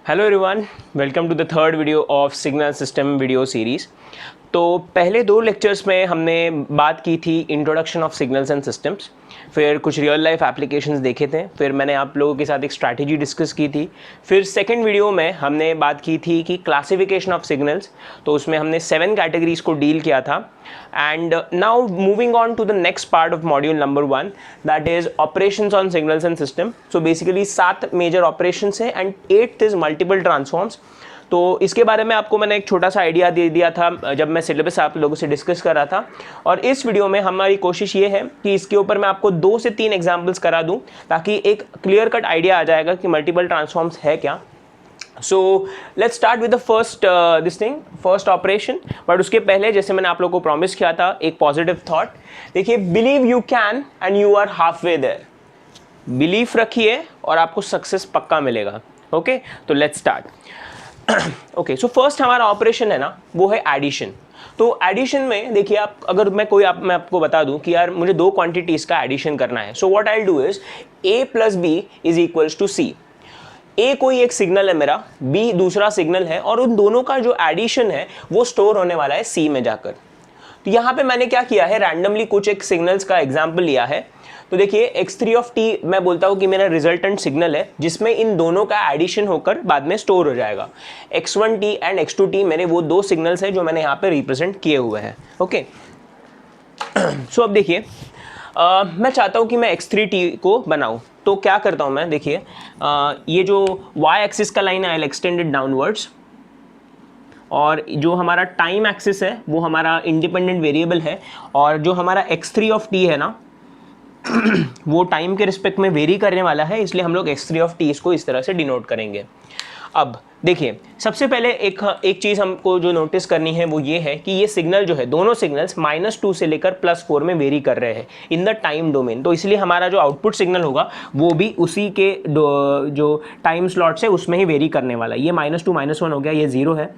Hello everyone, welcome to the third video of signal system video series. तो पहले दो lectures में हमने बात की थी introduction of signals and systems, फिर कुछ रियल लाइफ एप्लीकेशंस देखे थे, फिर मैंने आप लोगों के साथ एक स्ट्रैटेजी डिस्कस की थी। फिर सेकंड वीडियो में हमने बात की थी कि क्लासिफिकेशन ऑफ सिग्नल्स, तो उसमें हमने 7 कैटेगरीज को डील किया था। And now moving on to the next part of module number 1, that is operations on signals and system. So basically 7 major operations है and 8th is multiple transforms. तो इसके बारे में आपको मैंने एक छोटा सा आइडिया दे दिया था जब मैं सिलेबस आप लोगों से डिस्कस कर रहा था, और इस वीडियो में हमारी कोशिश ये है कि इसके ऊपर मैं आपको 2 से 3 एग्जांपल्स करा दूं ताकि एक क्लियर कट आइडिया आ जाएगा कि मल्टीपल ट्रांसफॉर्म्स है क्या। So let's start with the first operation. But उसके पहले, जैसे मैंने आप लोगों को प्रॉमिस किया था, एक पॉजिटिव थॉट। देखिए, believe you can and you are half way there. Belief रखिए और आपको सक्सेस पक्का मिलेगा। ओके, तो let's start. Okay, so first हमारा ऑपरेशन है ना, वो है एडिशन। तो एडिशन में देखिए, मैं आपको बता दूं कि यार मुझे 2 क्वांटिटीज का एडिशन करना है। So what I will do is a plus B is equals to C. A कोई एक सिग्नल है मेरा, बी दूसरा सिग्नल है, और उन दोनों का जो एडिशन है वो स्टोर होने वाला है सी में जाकर। तो यहाँ पे मैंने क्या किया है, रैंडमली कुछ एक सिग्नल्स का एग्जाम्पल लिया है। तो देखिए, x3 ऑफ t मैं बोलता हूँ कि मेरा रिजल्टेंट सिग्नल है जिसमें इन दोनों का एडिशन होकर बाद में स्टोर हो जाएगा। x1t एंड x2t मेरे वो 2 सिग्नल्स हैं जो मैंने यहाँ पे रिप्रेजेंट किए हुए हैं। ओके, सो अब देखिए, मैं चाहता हूँ कि मैं x3t को बनाऊँ। तो क्या करता हूँ मैं, देखिए, ये जो y एक्सिस का लाइन है आई एक्सटेंड इट डाउनवर्ड्स, और जो हमारा टाइम एक्सिस है वो हमारा इंडिपेंडेंट वेरिएबल है, और जो हमारा x3 ऑफ t है ना वो टाइम के रिस्पेक्ट में वेरी करने वाला है, इसलिए हम लोग x3 ऑफ t इसको इस तरह से डिनोट करेंगे। अब देखिए, सबसे पहले एक चीज़ हमको जो नोटिस करनी है वो ये है कि ये सिग्नल जो है, दोनों सिग्नल्स -2 से लेकर +4 में वेरी कर रहे हैं इन द टाइम डोमेन। तो इसलिए हमारा जो आउटपुट सिग्नल होगा वो भी उसी के जो टाइम स्लॉट्स है उसमें ही वेरी करने वाला है। ये -2 -1 हो गया, ये 0 है,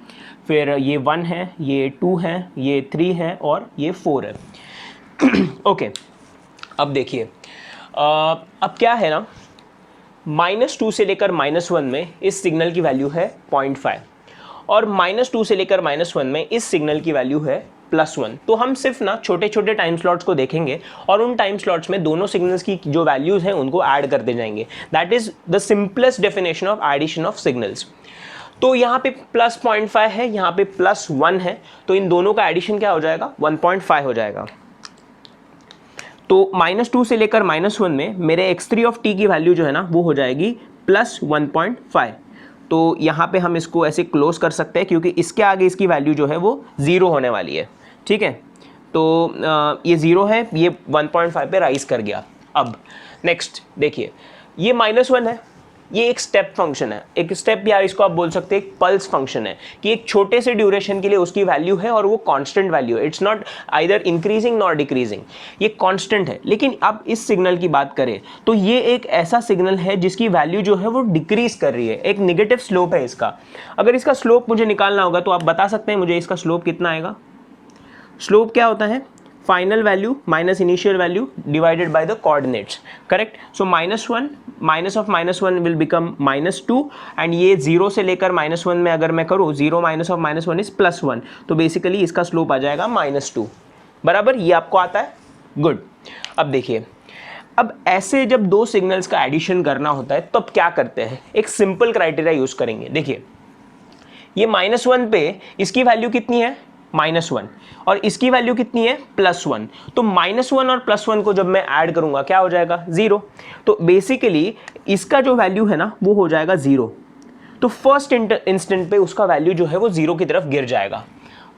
फिर ये 1 है, ये 2 है, ये 3 है, और ये 4 है। ओके, अब देखिए, अब क्या है ना, -2 से लेकर -1 में इस सिग्नल की वैल्यू है 0.5, और -2 से लेकर -1 में इस सिग्नल की वैल्यू है +1। तो हम सिर्फ ना छोटे छोटे टाइम स्लॉट्स को देखेंगे और उन टाइम स्लॉट्स में दोनों सिग्नल्स की जो वैल्यूज़ हैं उनको ऐड करते जाएंगे। That is the simplest definition of addition of signals. तो यहाँ पे +0.5 है, यहाँ पे +1 है, तो इन दोनों का एडिशन क्या हो जाएगा, 1.5 हो जाएगा। तो -2 से लेकर -1 में मेरे x3 ऑफ t की वैल्यू जो है ना वो हो जाएगी +1.5। तो यहाँ पे हम इसको ऐसे क्लोज कर सकते हैं क्योंकि इसके आगे इसकी वैल्यू जो है वो 0 होने वाली है। ठीक है, तो ये 0 है, ये 1.5 पे राइज कर गया। अब नेक्स्ट देखिए, ये -1 है, ये एक स्टेप फंक्शन है, एक स्टेप, या इसको आप बोल सकते हैं एक पल्स फंक्शन है कि एक छोटे से ड्यूरेशन के लिए उसकी वैल्यू है और वो कांस्टेंट वैल्यू है। It's not either increasing not decreasing, ये कांस्टेंट है। लेकिन अब इस सिग्नल की बात करें तो ये एक ऐसा सिग्नल है जिसकी वैल्यू जो है वो डिक्रीज कर रही है, एक निगेटिव स्लोप है इसका। अगर इसका स्लोप मुझे निकालना होगा तो आप बता सकते हैं मुझे इसका स्लोप कितना आएगा। स्लोप क्या होता है, final value minus initial value divided by the coordinates, correct. So -1 minus of -1 will become -2, and ये 0 से लेकर -1 में अगर मैं करूँ, 0 माइनस ऑफ -1 इज +1, तो बेसिकली इसका स्लोप आ जाएगा -2, बराबर। ये आपको आता है, गुड। अब देखिए, अब ऐसे जब 2 सिग्नल्स का एडिशन करना होता है तब क्या करते हैं, एक सिंपल क्राइटेरिया यूज करेंगे। देखिए, ये -1 पे इसकी वैल्यू कितनी है, -1, और इसकी वैल्यू कितनी है, +1। तो -1 और +1 को जब मैं ऐड करूंगा क्या हो जाएगा, 0। तो बेसिकली इसका जो वैल्यू है ना वो हो जाएगा 0। तो फर्स्ट इंस्टेंट पे उसका वैल्यू जो है वो 0 की तरफ गिर जाएगा।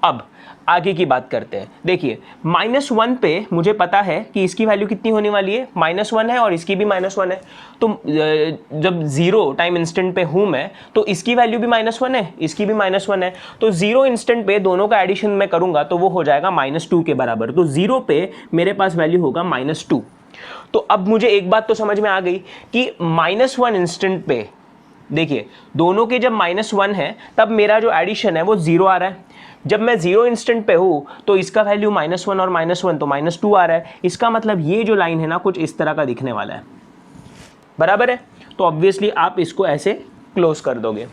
अब आगे की बात करते हैं। देखिए, -1 पे मुझे पता है कि इसकी वैल्यू कितनी होने वाली है, -1 है, और इसकी भी -1 है। तो जब 0 टाइम इंस्टेंट पे हूँ मैं, तो इसकी वैल्यू भी -1 है, इसकी भी -1 है। तो 0 इंस्टेंट पे दोनों का एडिशन मैं करूँगा तो वो हो जाएगा -2 के बराबर। तो 0 पे मेरे पास वैल्यू होगा -2। तो अब मुझे एक बात तो समझ में आ गई कि -1 इंस्टेंट पे, देखिए, दोनों के जब -1 है तब मेरा जो एडिशन है वो 0 आ रहा है। जब मैं 0 इंस्टेंट पे हूँ तो इसका वैल्यू -1 और -1 तो -2 आ रहा है। इसका मतलब ये जो लाइन है ना कुछ इस तरह का दिखने वाला है, बराबर है। तो ऑब्वियसली आप इसको ऐसे क्लोज कर दोगे।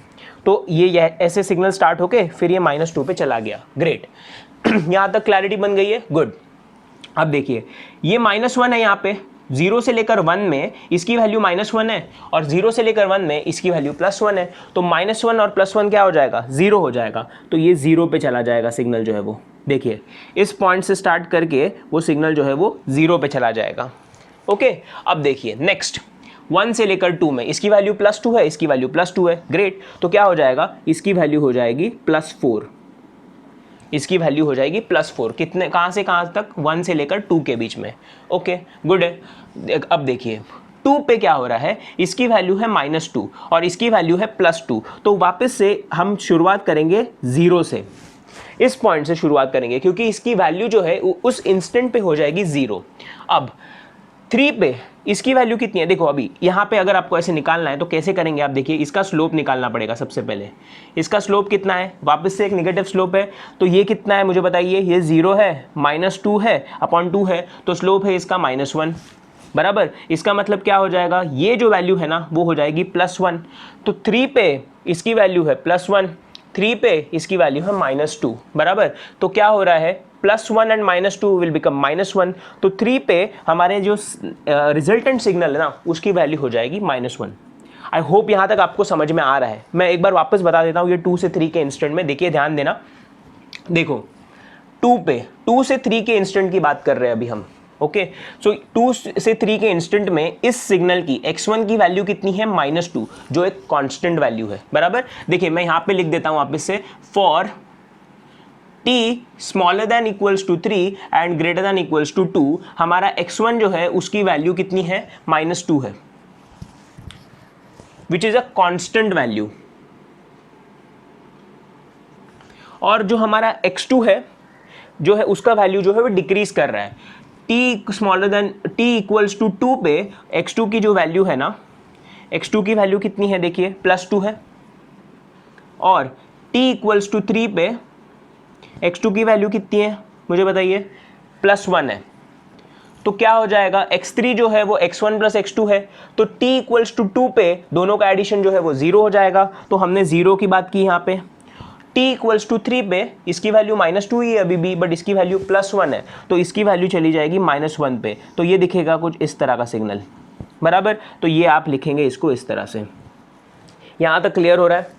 तो ये ऐसे सिग्नल स्टार्ट होके फिर ये -2 पे चला गया। ग्रेट, यहाँ तक क्लैरिटी बन गई है, गुड। अब देखिए ये -1 है, यहाँ पे 0 से लेकर 1 में इसकी वैल्यू -1 है और 0 से लेकर 1 में इसकी वैल्यू +1 है, तो -1 और +1 क्या हो जाएगा, 0 हो जाएगा। तो ये 0 पे चला जाएगा सिग्नल जो है वो। देखिए इस पॉइंट से स्टार्ट करके वो सिग्नल जो है वो 0 पे चला जाएगा। ओके, अब देखिए नेक्स्ट 1 से लेकर 2 में इसकी वैल्यू +2 है, इसकी वैल्यू +2 है। ग्रेट, तो क्या हो जाएगा, इसकी वैल्यू हो जाएगी +4, इसकी वैल्यू हो जाएगी +4। कितने, कहाँ से कहाँ तक, 1 से लेकर 2 के बीच में। ओके गुड है। अब देखिए 2 पे क्या हो रहा है, इसकी वैल्यू है -2 और इसकी वैल्यू है +2, तो वापस से हम शुरुआत करेंगे 0 से, इस पॉइंट से शुरुआत करेंगे क्योंकि इसकी वैल्यू जो है उस इंस्टेंट पे हो जाएगी 0। अब 3 पे इसकी वैल्यू कितनी है, देखो अभी यहाँ पे अगर आपको ऐसे निकालना है तो कैसे करेंगे आप, देखिए इसका स्लोप निकालना पड़ेगा सबसे पहले। इसका स्लोप कितना है, वापस से एक नेगेटिव स्लोप है, तो ये कितना है मुझे बताइए, ये 0 है, -2 है अपॉन 2 है, तो स्लोप है इसका -1 बराबर। इसका मतलब क्या हो जाएगा, ये जो वैल्यू है ना वो हो जाएगी +1। तो 3 पे इसकी वैल्यू है +1, 3 पे इसकी वैल्यू है -2 बराबर। तो क्या हो रहा है, +1 एंड -2 विल बिकम -1, तो 3 पे हमारे जो रिजल्टेंट सिग्नल है ना उसकी वैल्यू हो जाएगी -1। आई होप यहाँ तक आपको समझ में आ रहा है। मैं एक बार वापस बता देता हूँ ये 2 से 3 के इंस्टेंट में, देखिए ध्यान देना। देखो 2 से 3 के इंस्टेंट की बात कर रहे हैं अभी हम। ओके, सो 2 से 3 के इंस्टेंट में इस सिग्नल की x1 की वैल्यू कितनी है, -2, जो एक कांस्टेंट वैल्यू है बराबर। देखिए मैं यहाँ पे लिख देता हूँ वापस से, for t smaller than equals to 3 and greater than equals to 2, हमारा x1 जो है उसकी वैल्यू कितनी है, -2 है, which is a constant value. और जो हमारा x2 है जो है उसका वैल्यू जो है वो डिक्रीज कर रहा है। t smaller than t equals to 2 पे x2 की जो वैल्यू है ना, x2 की वैल्यू कितनी है, देखिए +2 है, और t इक्वल्स टू 3 पे x2 की वैल्यू कितनी है मुझे बताइए, +1 है। तो क्या हो जाएगा, x3 जो है वो x1 + x2 है, तो t इक्वल्स टू 2 पे दोनों का एडिशन जो है वो 0 हो जाएगा। तो हमने 0 की बात की यहाँ पे। t इक्वल्स टू 3 पे इसकी वैल्यू -2 ही है अभी भी, बट इसकी वैल्यू +1 है, तो इसकी वैल्यू चली जाएगी -1 पे। तो ये दिखेगा कुछ इस तरह का सिग्नल बराबर। तो ये आप लिखेंगे इसको इस तरह से। यहाँ तक क्लियर हो रहा है,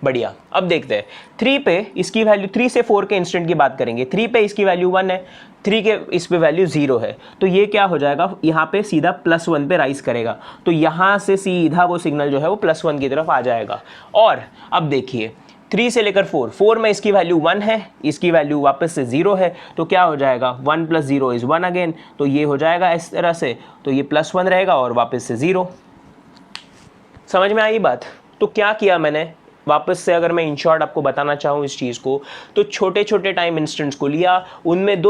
बढ़िया। अब देखते हैं 3 पे इसकी वैल्यू, 3 से 4 के इंस्टेंट की बात करेंगे। 3 पे इसकी वैल्यू 1 है, 3 के इस पे वैल्यू 0 है, तो ये क्या हो जाएगा, यहाँ पे सीधा +1 पे राइज करेगा, तो यहाँ से सीधा वो सिग्नल जो है वो +1 की तरफ आ जाएगा। और अब देखिए 3 से लेकर 4 में इसकी वैल्यू 1 है, इसकी वैल्यू वापस से 0 है, तो क्या हो जाएगा, 1 + 0 इज़ 1 अगेन, तो ये हो जाएगा इस तरह से, तो ये +1 रहेगा और वापस से 0। समझ में आई बात। तो क्या किया मैंने, वापस से अगर मैं इन शॉर्ट आपको बताना चाहूँ इस चीज़ को, तो छोटे छोटे टाइम इंस्टेंट्स को लिया, उनमें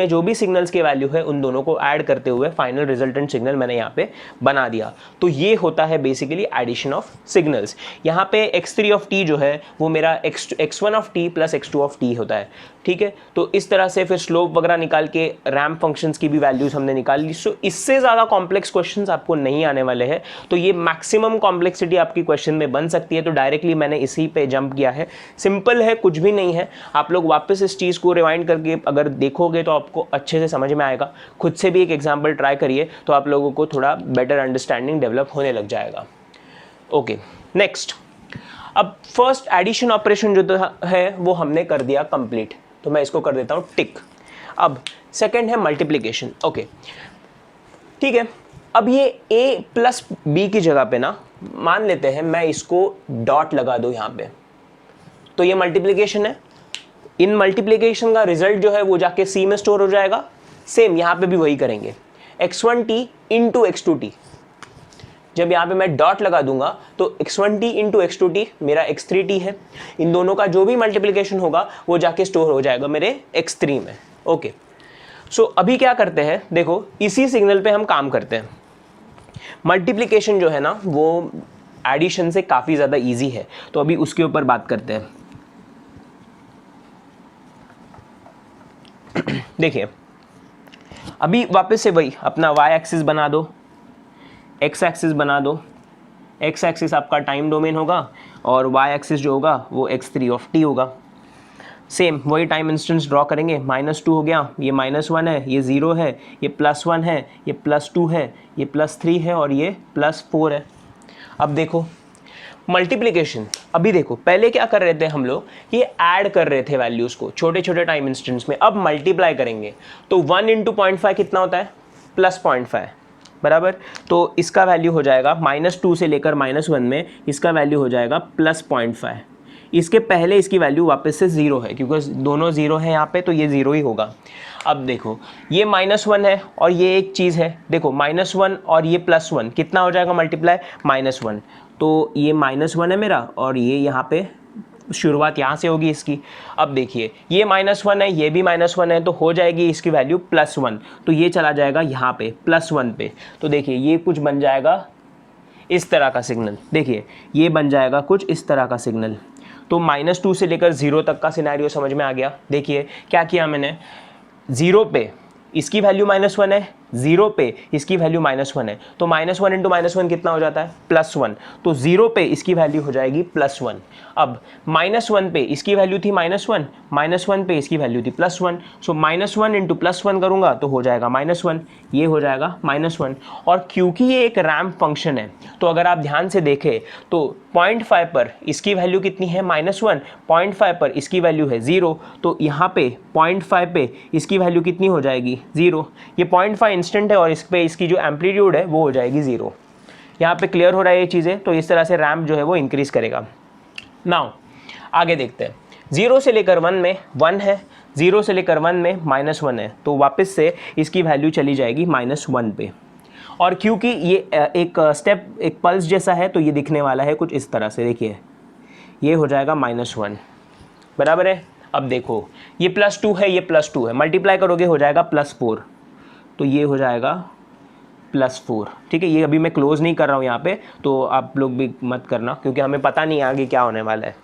जो भी सिग्नल्स के वैल्यू है उन दोनों को ऐड करते हुए फाइनल रिजल्टेंट सिग्नल मैंने यहाँ पे बना दिया। तो ये होता है बेसिकली एडिशन ऑफ सिग्नल्स। यहाँ पे x3 ऑफ t जो है वो मेरा x1 of t + x2 of t होता है, ठीक है। तो इस तरह से फिर स्लोप वगैरह निकाल के रैंप फंक्शंस की भी वैल्यूज हमने निकाल ली। सो इससे ज़्यादा कॉम्प्लेक्स क्वेश्चंस आपको नहीं आने वाले हैं। तो ये मैक्सिमम कॉम्प्लेक्सिटी आपकी क्वेश्चन में बन सकती है, तो डायरेक्टली मैंने इसी पे जंप किया है। सिंपल है, कुछ भी नहीं है। आप लोग वापस इस चीज़ को रिवाइंड करके अगर देखोगे तो आपको अच्छे से समझ में आएगा। खुद से भी एक एग्जाम्पल ट्राई करिए तो आप लोगों को थोड़ा बेटर अंडरस्टैंडिंग डेवलप होने लग जाएगा। ओके, नेक्स्ट, अब फर्स्ट एडिशन ऑपरेशन जो है वो हमने कर दिया कंप्लीट, तो मैं इसको कर देता हूँ टिक। अब सेकंड है मल्टीप्लिकेशन। ओके ठीक है, अब ये a + b की जगह पे ना मान लेते हैं मैं इसको डॉट लगा दूँ यहाँ पे, तो ये मल्टीप्लिकेशन है। इन मल्टीप्लिकेशन का रिजल्ट जो है वो जाके c में स्टोर हो जाएगा। सेम यहाँ पे भी वही करेंगे, x1t × x2t। जब यहाँ पे मैं डॉट लगा दूंगा तो x1t × x2t मेरा x3t है। इन दोनों का जो भी मल्टीप्लिकेशन होगा वो जाके स्टोर हो जाएगा मेरे x3 में। ओके, सो अभी क्या करते हैं, देखो इसी सिग्नल पे हम काम करते हैं। मल्टीप्लिकेशन जो है ना वो एडिशन से काफ़ी ज़्यादा ईजी है, तो अभी उसके ऊपर बात करते हैं। देखिए अभी वापस से वही अपना y एक्सिस बना दो, x एक्सिस बना दो, एक्स एक्सिस आपका टाइम डोमेन होगा और वाई एक्सिस जो होगा वो x3 होगा। सेम वही टाइम इंस्टेंस ड्रॉ करेंगे, -2 हो गया, ये -1 है, ये 0 है, ये +1 है, ये +2 है, ये +3 है और ये +4 है। अब देखो मल्टीप्लिकेशन, अभी देखो पहले क्या कर रहे थे हम लोग, ये ऐड कर रहे थे वैल्यूज़ को छोटे छोटे टाइम इंस्टेंट्स में, अब मल्टीप्लाई करेंगे तो 1 × 0.5 कितना होता है, +0.5 बराबर। तो इसका वैल्यू हो जाएगा -2 से लेकर -1 में इसका वैल्यू हो जाएगा +0.5। इसके पहले इसकी वैल्यू वापस से 0 है क्योंकि दोनों 0 है यहाँ पे, तो ये 0 ही होगा। अब देखो ये -1 है और ये एक चीज़ है, देखो -1 और ये +1 कितना हो जाएगा मल्टीप्लाई, -1, तो ये -1 है मेरा और ये यहाँ पे शुरुआत यहाँ से होगी इसकी। अब देखिए ये -1 है, ये भी -1 है, तो हो जाएगी इसकी वैल्यू +1, तो ये चला जाएगा यहाँ पे +1 पे। तो देखिए ये कुछ बन जाएगा इस तरह का सिग्नल, देखिए ये बन जाएगा कुछ इस तरह का सिग्नल। तो -2 से लेकर 0 तक का सिनेरियो समझ में आ गया। देखिए क्या किया मैंने, 0 पे इसकी वैल्यू -1 है, 0 पे इसकी वैल्यू -1 है, तो -1 × -1 कितना हो जाता है, +1, तो 0 पे इसकी वैल्यू हो जाएगी +1। अब -1 पे इसकी वैल्यू थी -1, -1 पे इसकी वैल्यू थी +1, सो -1 × +1 करूँगा तो हो जाएगा -1, ये हो जाएगा -1। और क्योंकि ये एक रैंप फंक्शन है तो अगर आप ध्यान से देखें तो 0.5 पर इसकी वैल्यू कितनी है, -1, 0.5 पर इसकी वैल्यू है 0, तो यहाँ पे 0.5 पे इसकी वैल्यू कितनी हो जाएगी, 0। ये 0.5 इंस्टेंट है और इस पे इसकी जो एम्पलीट्यूड है वो हो जाएगी 0। यहाँ पे क्लियर हो रहा है ये चीज़ें, तो इस तरह से रैम्प जो है वो इंक्रीज़ करेगा। नाउ आगे देखते हैं, 0 से लेकर 1 में 1 है, 0 से लेकर 1 में -1 है, तो वापस से इसकी वैल्यू चली जाएगी -1 पे। और क्योंकि ये एक स्टेप एक पल्स जैसा है तो ये दिखने वाला है कुछ इस तरह से, देखिए ये हो जाएगा -1 बराबर है। अब देखो ये +2 है, ये +2 है, मल्टीप्लाई करोगे हो जाएगा +4, तो ये हो जाएगा +4, ठीक है। ये अभी मैं क्लोज नहीं कर रहा हूँ यहाँ पे, तो आप लोग भी मत करना क्योंकि हमें पता नहीं आगे क्या होने वाला है।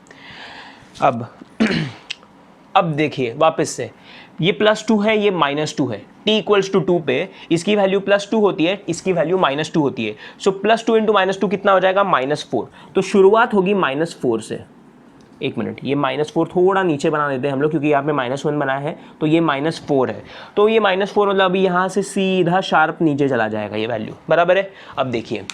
अब देखिए वापस से ये +2 है, ये -2 है, t = 2 पे इसकी वैल्यू +2 होती है, इसकी वैल्यू -2 होती है, सो +2 × -2 कितना हो जाएगा, -4। तो शुरुआत होगी -4 से। एक मिनट, ये -4 थोड़ा नीचे बना देते हैं हम लोग क्योंकि यहाँ पे -1 बना है, तो ये -4 है, तो ये -4 मतलब अभी यहाँ से सीधा शार्प नीचे चला जाएगा ये वैल्यू, बराबर है। अब देखिए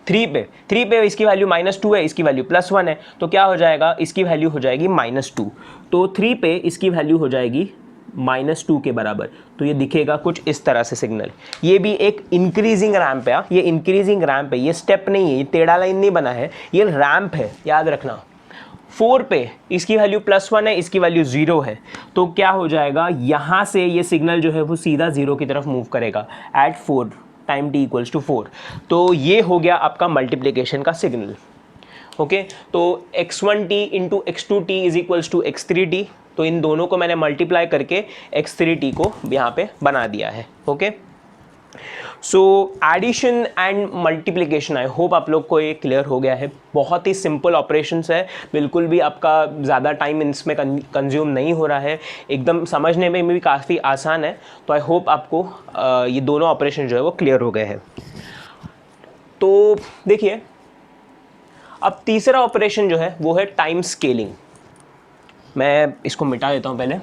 3 पे इसकी वैल्यू -2 है, इसकी वैल्यू +1 है, तो क्या हो जाएगा, इसकी वैल्यू हो जाएगी -2, तो 3 पे इसकी वैल्यू हो जाएगी -2 के बराबर। तो ये दिखेगा कुछ इस तरह से सिग्नल। ये भी एक इंक्रीजिंग रैंप है, ये इंक्रीजिंग रैंप है, ये स्टेप नहीं है, ये टेढ़ा लाइन नहीं बना है, ये रैंप है, याद रखना। 4 पे इसकी वैल्यू +1 है, इसकी वैल्यू 0 है, तो क्या हो जाएगा, यहाँ से ये सिग्नल जो है वो सीधा 0 की तरफ मूव करेगा एट 4 टाइम t = 4। तो ये हो गया आपका मल्टीप्लिकेशन का सिग्नल। ओके, तो x1t × x2t = x3t, तो इन दोनों को मैंने मल्टीप्लाई करके x3t को यहाँ पे बना दिया है। Okay, so addition and multiplication, I hope आप लोग को ये क्लियर हो गया है। बहुत ही सिंपल ऑपरेशंस है, बिल्कुल भी आपका ज़्यादा टाइम इसमें कंज्यूम नहीं हो रहा है, एकदम समझने में भी काफ़ी आसान है। तो आई होप आपको ये दोनों ऑपरेशन जो है वो क्लियर हो गए हैं। तो देखिए अब तीसरा ऑपरेशन जो है वो है टाइम स्केलिंग। मैं इसको मिटा देता हूँ पहले।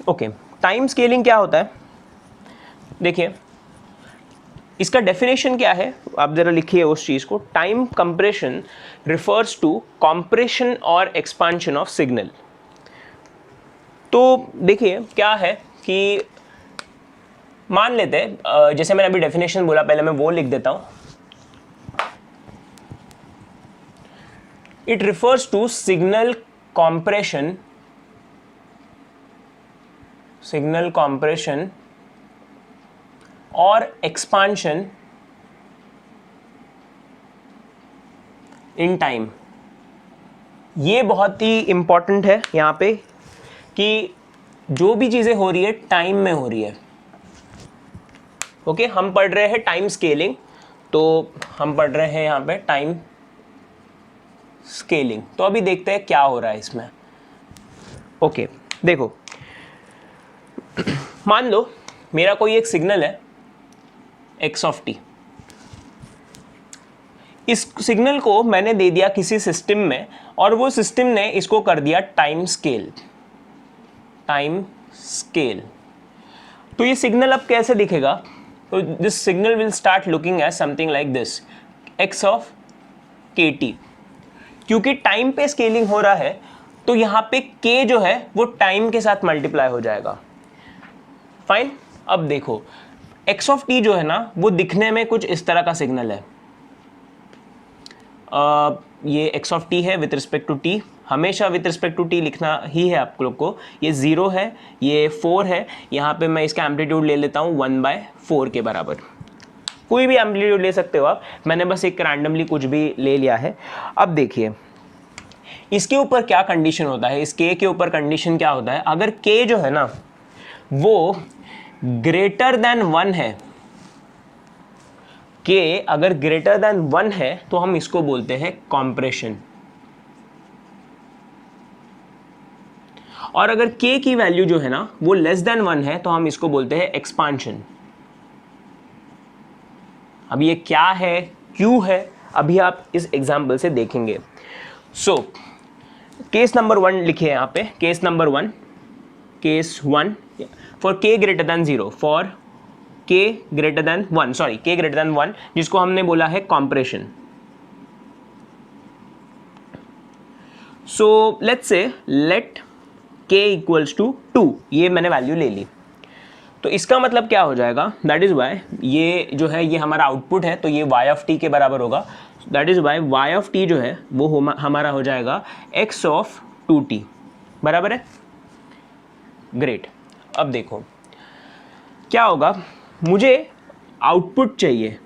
ओके, टाइम स्केलिंग क्या होता है, देखिए इसका डेफिनेशन क्या है, आप ज़रा लिखिए उस चीज़ को। Time compression refers to compression और एक्सपांशन ऑफ सिग्नल। तो देखिए क्या है कि मान लेते हैं, जैसे मैंने अभी डेफिनेशन बोला, पहले मैं वो लिख देता हूँ। It refers to signal compression or expansion in time। ये बहुत ही इंपॉर्टेंट है यहाँ पे कि जो भी चीज़ें हो रही है टाइम में हो रही है। ओके, हम पढ़ रहे हैं टाइम स्केलिंग, तो हम पढ़ रहे हैं यहाँ पे टाइम स्केलिंग। तो अभी देखते हैं क्या हो रहा है इसमें। ओके, देखो मान लो मेरा कोई एक सिग्नल है x(t), इस सिग्नल को मैंने दे दिया किसी सिस्टम में और वो सिस्टम ने इसको कर दिया टाइम स्केल। तो ये सिग्नल अब कैसे दिखेगा? तो this signal will start looking as something like this, x of kt। क्योंकि टाइम पे स्केलिंग हो रहा है तो यहाँ पे k जो है वो टाइम के साथ मल्टीप्लाई हो जाएगा। फाइन। अब देखो x ऑफ t जो है ना वो दिखने में कुछ इस तरह का सिग्नल है। ये x ऑफ t है विथ रिस्पेक्ट टू t, हमेशा विथ रिस्पेक्ट टू t लिखना ही है आप लोग को। ये 0 है, ये 4 है, यहाँ पे मैं इसका एम्पलीट्यूड ले लेता हूँ 1/4 के बराबर। कोई भी एम्पलीट्यूड ले सकते हो आप, मैंने बस एक रैंडमली कुछ भी ले लिया है। अब देखिए इसके ऊपर क्या कंडीशन होता है, इस k के ऊपर कंडीशन क्या होता है? अगर k जो है ना वो ग्रेटर देन 1 है, k अगर ग्रेटर देन 1 है तो हम इसको बोलते हैं कॉम्प्रेशन। और अगर k की वैल्यू जो है ना वो लेस देन 1 है तो हम इसको बोलते हैं एक्सपांशन। अब ये क्या है, क्यों है, अभी आप इस एग्जाम्पल से देखेंगे। सो केस नंबर 1 लिखे यहाँ पे, case number 1, case 1 for k greater than 0, for k greater than 1, sorry k greater than 1, जिसको हमने बोला है compression. So let's say let k equals to 2, ये मैंने वैल्यू ले ली। तो इसका मतलब क्या हो जाएगा? दैट इज वाई ये जो है ये हमारा आउटपुट है, तो ये y ऑफ t के बराबर होगा। That is y y of t जो है वो हमारा हो जाएगा x ऑफ 2t, बराबर है। ग्रेट। अब देखो क्या होगा, मुझे आउटपुट चाहिए,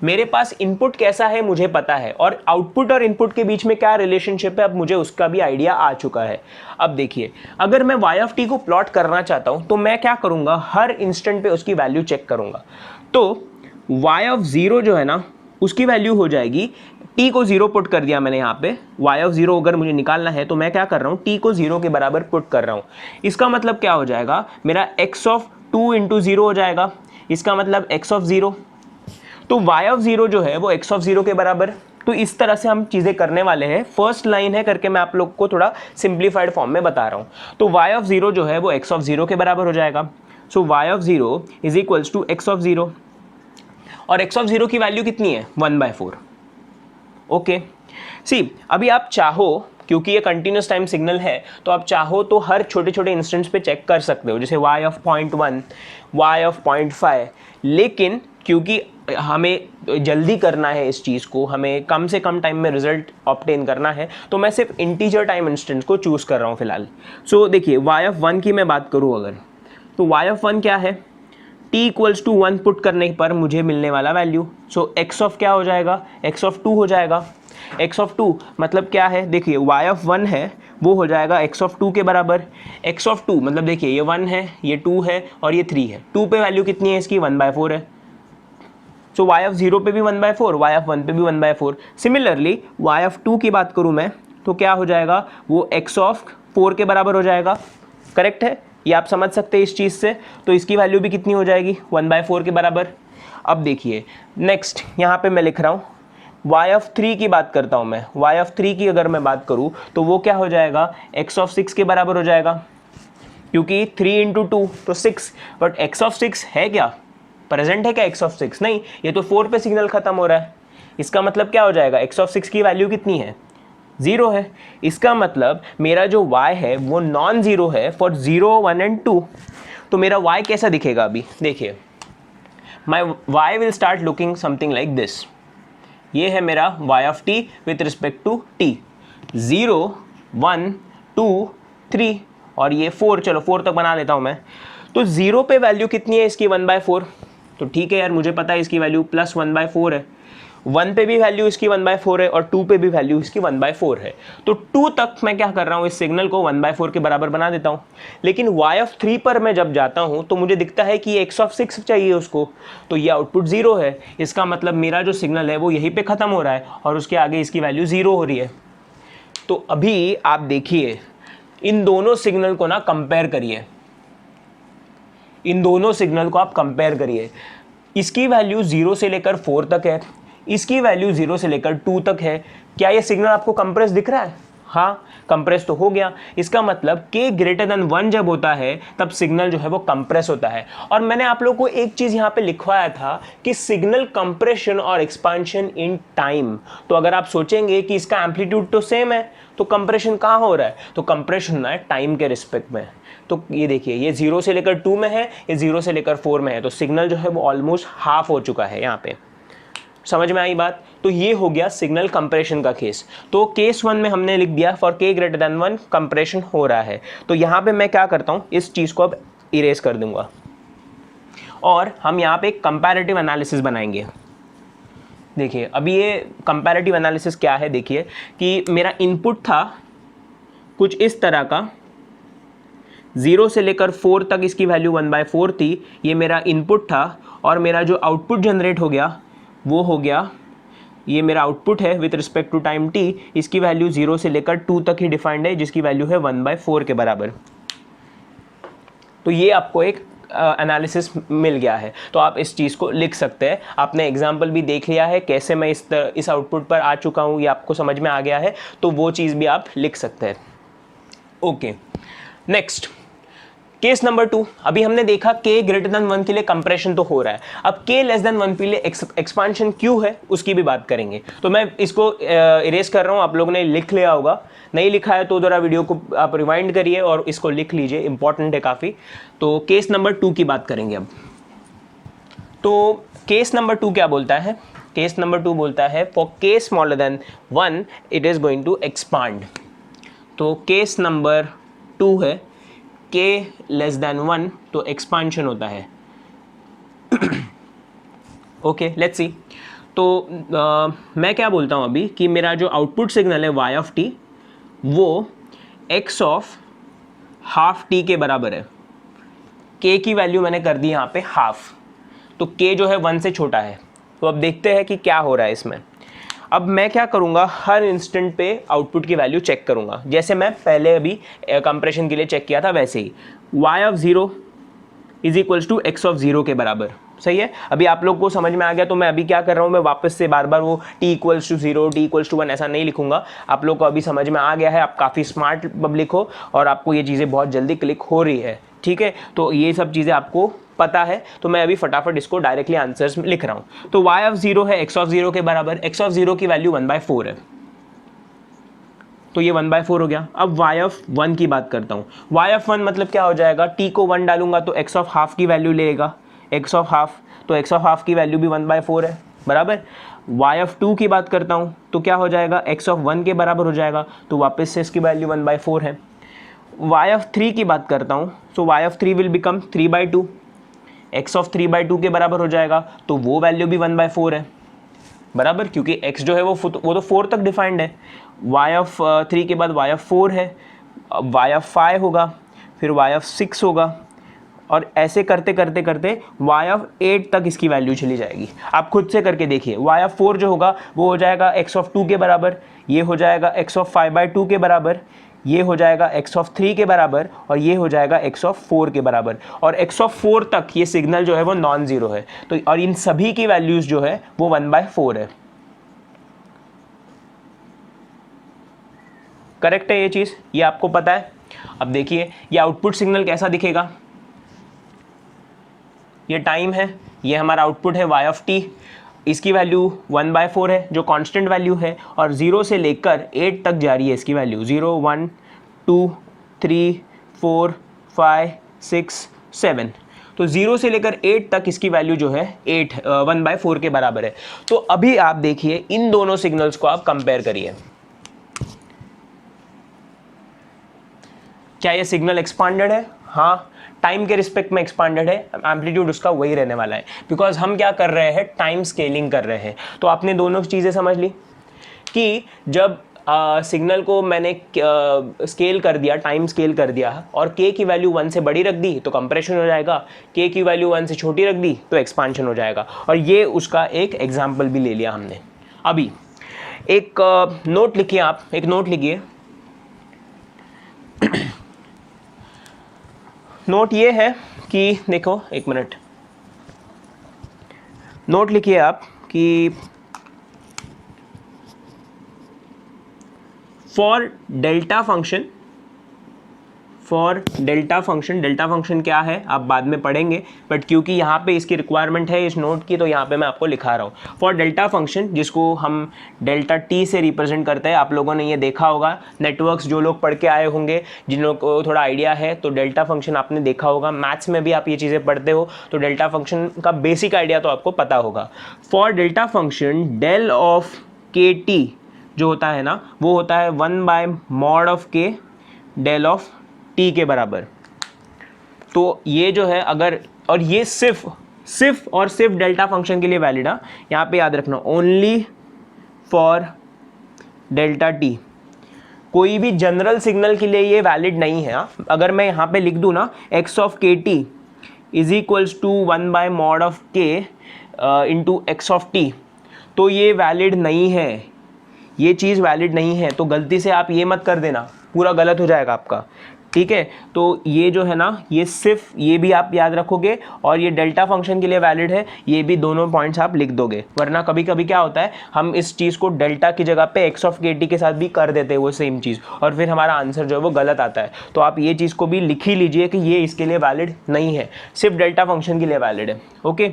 मेरे पास इनपुट कैसा है मुझे पता है, और आउटपुट और इनपुट के बीच में क्या रिलेशनशिप है अब मुझे उसका भी आइडिया आ चुका है। अब देखिए अगर मैं y ऑफ t को प्लॉट करना चाहता हूं तो मैं क्या करूंगा, हर इंस्टेंट पे उसकी वैल्यू चेक करूंगा। तो y ऑफ 0 जो है ना उसकी वैल्यू हो जाएगी, t को 0 पुट कर दिया मैंने यहाँ पे, y ऑफ 0 अगर मुझे निकालना है तो मैं क्या कर रहा हूँ, t को 0 के बराबर पुट कर रहा हूँ। इसका मतलब क्या हो जाएगा, मेरा x ऑफ 2 इंटू 0 हो जाएगा, इसका मतलब x ऑफ 0, तो y ऑफ 0 जो है वो x ऑफ 0 के बराबर। तो इस तरह से हम चीज़ें करने वाले हैं। फर्स्ट लाइन है करके मैं आप लोग को थोड़ा सिंप्लीफाइड फॉर्म में बता रहा हूँ। तो y ऑफ 0 जो है वो x ऑफ 0 के बराबर हो जाएगा। So y of 0 is equals to x of 0, और x ऑफ 0 की वैल्यू कितनी है, 1/4। ओके सी, अभी आप चाहो, क्योंकि ये कंटिन्यूस टाइम सिग्नल है तो आप चाहो तो हर छोटे छोटे इंस्टेंट्स पे चेक कर सकते हो, जैसे y ऑफ 0.1, y ऑफ 0.5, लेकिन क्योंकि हमें जल्दी करना है इस चीज़ को, हमें कम से कम टाइम में रिजल्ट ऑब्टेन करना है, तो मैं सिर्फ इंटीजर टाइम इंस्टेंस को चूज़ कर रहा हूँ फिलहाल। सो देखिए y ऑफ 1 की मैं बात करूँ अगर, तो y ऑफ 1 क्या है, t इक्वल्स टू 1 पुट करने पर मुझे मिलने वाला वैल्यू। सो x ऑफ क्या हो जाएगा, x ऑफ 2 हो जाएगा। x ऑफ 2 मतलब क्या है, देखिए y ऑफ 1 है वो हो जाएगा x ऑफ 2 के बराबर। x ऑफ 2 मतलब देखिए ये 1 है, ये 2 है और ये 3 है। 2 पे वैल्यू कितनी है इसकी, 1/4 है। सो y ऑफ 0 पे भी 1/4, y ऑफ 1 पे भी 1/4। सिमिलरली y ऑफ 2 की बात करूँ मैं तो क्या हो जाएगा, वो x ऑफ 4 के बराबर हो जाएगा। करेक्ट है, ये आप समझ सकते हैं इस चीज़ से। तो इसकी वैल्यू भी कितनी हो जाएगी, 1/4 के बराबर। अब देखिए नेक्स्ट यहाँ पे मैं लिख रहा हूँ y ऑफ 3 की बात करता हूँ मैं। y ऑफ 3 की अगर मैं बात करूँ तो वो क्या हो जाएगा, x ऑफ 6 के बराबर हो जाएगा, क्योंकि 3 इंटू 2 तो 6, बट x ऑफ 6 है क्या, प्रेजेंट है क्या x ऑफ 6, नहीं, ये तो 4 पे सिग्नल खत्म हो रहा है। इसका मतलब क्या हो जाएगा, x ऑफ 6 की वैल्यू कितनी है, 0 है। इसका मतलब मेरा जो y है वो नॉन ज़ीरो है फॉर 0, 1 एंड 2। तो मेरा y कैसा दिखेगा, अभी देखिए my y will start looking something like this. ये है मेरा y of t with respect to t, 0, 1, 2, 3 और ये 4, चलो 4 तक बना लेता हूँ मैं। तो 0 पे वैल्यू कितनी है इसकी, 1/4। तो ठीक है यार, मुझे पता है इसकी वैल्यू प्लस 1/4 है। 1 पे भी वैल्यू इसकी 1/4 है और 2 पे भी वैल्यू इसकी 1/4 है। तो 2 तक मैं क्या कर रहा हूँ, इस सिग्नल को 1/4 के बराबर बना देता हूँ। लेकिन y ऑफ 3 पर मैं जब जाता हूँ तो मुझे दिखता है कि x ऑफ 6 चाहिए उसको, तो ये आउटपुट 0 है। इसका मतलब मेरा जो सिग्नल है वो यहीं पे ख़त्म हो रहा है और उसके आगे इसकी वैल्यू 0 हो रही है। तो अभी आप देखिए इन दोनों सिग्नल को ना कंपेयर करिए, इन दोनों सिग्नल को आप कंपेयर करिए। इसकी वैल्यू 0 से लेकर 4 तक है, इसकी वैल्यू 0 से लेकर 2 तक है। क्या ये सिग्नल आपको कंप्रेस दिख रहा है? हाँ, कंप्रेस तो हो गया। इसका मतलब k ग्रेटर देन 1 जब होता है तब सिग्नल जो है वो कंप्रेस होता है। और मैंने आप लोगों को एक चीज यहां पे लिखवाया था कि सिग्नल कंप्रेशन और एक्सपांशन इन टाइम। तो अगर आप सोचेंगे कि इसका एम्पलीट्यूड तो सेम है तो कंप्रेशन कहां हो रहा है? तो कंप्रेशन होना है टाइम के रिस्पेक्ट में। तो ये देखिए, ये 0 से लेकर 2 में है, ये 0 से लेकर 4 में है, तो सिग्नल जो है वो ऑलमोस्ट हाफ हो चुका है यहाँ पे। समझ में आई बात? तो ये हो गया सिग्नल कंप्रेशन का केस। तो केस 1 में हमने लिख दिया for k greater than 1 compression हो रहा है। तो यहाँ पे मैं क्या करता हूँ, इस चीज़ को अब इरेज कर दूंगा और हम यहाँ पे कंपैरेटिव एनालिसिस बनाएंगे। देखिए अभी ये कंपैरेटिव एनालिसिस क्या है, देखिए कि मेरा इनपुट था कुछ इस तरह का, 0 से लेकर 4 तक इसकी वैल्यू 1/4 थी, ये मेरा इनपुट था, और मेरा जो आउटपुट जनरेट हो गया वो हो गया, ये मेरा आउटपुट है with respect to time t, इसकी वैल्यू 0 से लेकर 2 तक ही डिफाइंड है, जिसकी वैल्यू है 1/4 के बराबर। तो ये आपको एक एनालिसिस मिल गया है। तो आप इस चीज़ को लिख सकते हैं। आपने एग्जाम्पल भी देख लिया है कैसे मैं इस आउटपुट पर आ चुका हूँ, ये आपको समझ में आ गया है, तो वो चीज़ भी आप लिख सकते हैं। Okay, next case number 2। अभी हमने देखा k ग्रेटर देन 1 के लिए कंप्रेशन तो हो रहा है, अब k लेस देन 1 के लिए एक्सपांशन क्यों है उसकी भी बात करेंगे। तो मैं इसको इरेज कर रहा हूँ, आप लोगों ने लिख लिया होगा, नहीं लिखा है तो ज़रा वीडियो को आप रिवाइंड करिए और इसको लिख लीजिए, इंपॉर्टेंट है काफ़ी। तो केस नंबर 2 की बात करेंगे अब। तो केस नंबर 2 क्या बोलता है? केस नंबर 2 बोलता है for k smaller than 1 it is going to expand. तो केस नंबर 2 है k लेस देन 1, तो एक्सपांशन होता है। Okay, let's see. तो मैं क्या बोलता हूँ अभी कि मेरा जो आउटपुट सिग्नल है y ऑफ t वो x ऑफ हाफ t के बराबर है। k की वैल्यू मैंने कर दी यहाँ पे हाफ, तो k जो है 1 से छोटा है। तो अब देखते हैं कि क्या हो रहा है इसमें। अब मैं क्या करूँगा, हर इंस्टेंट पे आउटपुट की वैल्यू चेक करूँगा, जैसे मैं पहले अभी कंप्रेशन के लिए चेक किया था वैसे ही। y of 0 is equals to x of 0 के बराबर। सही है, अभी आप लोग को समझ में आ गया। तो मैं अभी क्या कर रहा हूँ, मैं वापस से बार बार वो t equals to 0 t equals to 1 ऐसा नहीं लिखूंगा। आप लोग को अभी समझ में आ गया है, आप काफ़ी स्मार्ट पब्लिक हो और आपको ये चीज़ें बहुत जल्दी क्लिक हो रही है, ठीक है। तो ये सब चीज़ें आपको पता है, तो मैं अभी फटाफट इसको डायरेक्टली आंसर्स में लिख रहा हूँ। तो y ऑफ 0 है x ऑफ 0 के बराबर, x ऑफ 0 की वैल्यू 1/4 है, तो ये 1/4 हो गया। अब y ऑफ 1 की बात करता हूँ। y ऑफ 1 मतलब क्या हो जाएगा, t को 1 डालूंगा तो x ऑफ हाफ की वैल्यू लेगा, x ऑफ हाफ, तो x ऑफ हाफ की वैल्यू भी 1/4 है, बराबर। y ऑफ 2 की बात करता हूँ तो क्या हो जाएगा, x ऑफ 1 के बराबर हो जाएगा, तो वापस से इसकी वैल्यू 1/4 है। y ऑफ 3 की बात करता हूँ तो y of 3 will become 3/2, x of 3/2 के बराबर हो जाएगा, तो वो वैल्यू भी 1/4 है, बराबर, क्योंकि x जो है वो तो 4 तक डिफाइंड है। y ऑफ 3 के बाद y ऑफ 4 है, अब y ऑफ 5 होगा, फिर y ऑफ 6 होगा, और ऐसे करते करते करते y ऑफ 8 तक इसकी वैल्यू चली जाएगी। आप खुद से करके देखिए, y ऑफ 4 जो होगा वो हो जाएगा x ऑफ 2 के बराबर, ये हो जाएगा x ऑफ 5/2 के बराबर, ये हो जाएगा x ऑफ 3 के बराबर, और ये हो जाएगा x ऑफ 4 के बराबर। और x ऑफ 4 तक ये सिग्नल जो है वो नॉन जीरो है, तो और इन सभी की वैल्यूज जो है वो 1/4 है। करेक्ट है ये चीज़, ये आपको पता है। अब देखिए ये आउटपुट सिग्नल कैसा दिखेगा, ये टाइम है, ये हमारा आउटपुट है y ऑफ t, इसकी वैल्यू 1/4 है जो कांस्टेंट वैल्यू है, और 0 से लेकर 8 तक जा रही है इसकी वैल्यू, 0 1 2 3 4 5 6 7, तो 0 से लेकर 8 तक इसकी वैल्यू जो है 1/4 के बराबर है। तो अभी आप देखिए इन दोनों सिग्नल्स को आप कंपेयर करिए, क्या ये सिग्नल एक्सपांडेड है? हाँ, टाइम के रिस्पेक्ट में एक्सपांडेड है, एम्पलीट्यूड उसका वही रहने वाला है, बिकॉज हम क्या कर रहे हैं, टाइम स्केलिंग कर रहे हैं। तो आपने दोनों चीज़ें समझ ली कि जब सिग्नल को मैंने स्केल कर दिया, टाइम स्केल कर दिया, और k की वैल्यू 1 से बड़ी रख दी तो कंप्रेशन हो जाएगा, k की वैल्यू 1 से छोटी रख दी तो एक्सपांशन हो जाएगा। और ये उसका एक एग्जाम्पल भी ले लिया हमने। अभी एक नोट लिखिए, आप एक नोट लिखिए। नोट ये है कि देखो, एक मिनट, नोट लिखिए आप कि for delta function, delta function क्या है आप बाद में पढ़ेंगे, बट क्योंकि यहाँ पे इसकी रिक्वायरमेंट है इस नोट की, तो यहाँ पे मैं आपको लिखा रहा हूँ। फॉर डेल्टा फंक्शन, जिसको हम डेल्टा टी से रिप्रेजेंट करते हैं, आप लोगों ने ये देखा होगा, नेटवर्क्स जो लोग पढ़ के आए होंगे, जिन लोगों को थोड़ा आइडिया है, तो डेल्टा फंक्शन आपने देखा होगा, मैथ्स में भी आप ये चीज़ें पढ़ते हो, तो डेल्टा फंक्शन का बेसिक आइडिया तो आपको पता होगा। For delta function del of k t जो होता है ना, वो होता है 1/mod ऑफ के डेल ऑफ टी के बराबर। तो ये जो है अगर, और ये सिर्फ डेल्टा फंक्शन के लिए वैलिड है, यहाँ पे याद रखना, ओनली फॉर डेल्टा टी। कोई भी जनरल सिग्नल के लिए ये वैलिड नहीं है। अगर मैं यहाँ पे लिख दूँ ना x of k t is equals to 1/mod of k into x of t, तो ये वैलिड नहीं है, ये चीज़ वैलिड नहीं है। तो गलती से आप ये मत कर देना, पूरा गलत हो जाएगा आपका, ठीक है। तो ये जो है ना, ये सिर्फ ये भी आप याद रखोगे, और ये डेल्टा फंक्शन के लिए वैलिड है, ये भी दोनों पॉइंट्स आप लिख दोगे। वरना कभी कभी क्या होता है, हम इस चीज़ को डेल्टा की जगह पे एक्स ऑफ के टी के साथ भी कर देते हैं वो सेम चीज़, और फिर हमारा आंसर जो है वो गलत आता है। तो आप ये चीज़ को भी लिख ही लीजिए कि ये इसके लिए वैलिड नहीं है, सिर्फ डेल्टा फंक्शन के लिए वैलिड है। ओके,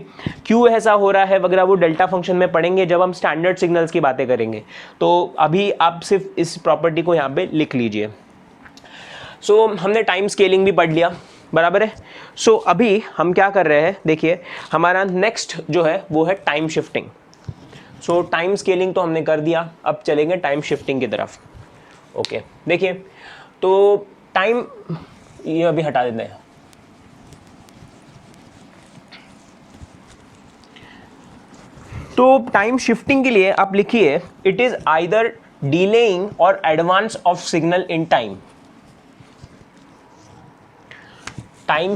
क्यों ऐसा हो रहा है वगैरह वो डेल्टा फंक्शन में पढ़ेंगे जब हम स्टैंडर्ड सिग्नल्स की बातें करेंगे। तो अभी आप सिर्फ इस प्रॉपर्टी को यहाँ पे लिख लीजिए। सो हमने टाइम स्केलिंग भी पढ़ लिया, बराबर है। सो अभी हम क्या कर रहे हैं, देखिए हमारा नेक्स्ट जो है वो है टाइम शिफ्टिंग। सो टाइम स्केलिंग तो हमने कर दिया, अब चलेंगे टाइम शिफ्टिंग की तरफ। ओके, देखिए तो टाइम, ये अभी हटा देते हैं। तो टाइम शिफ्टिंग के लिए आप लिखिए, इट इज आइदर डिलेइंग और advance of signal in time. Time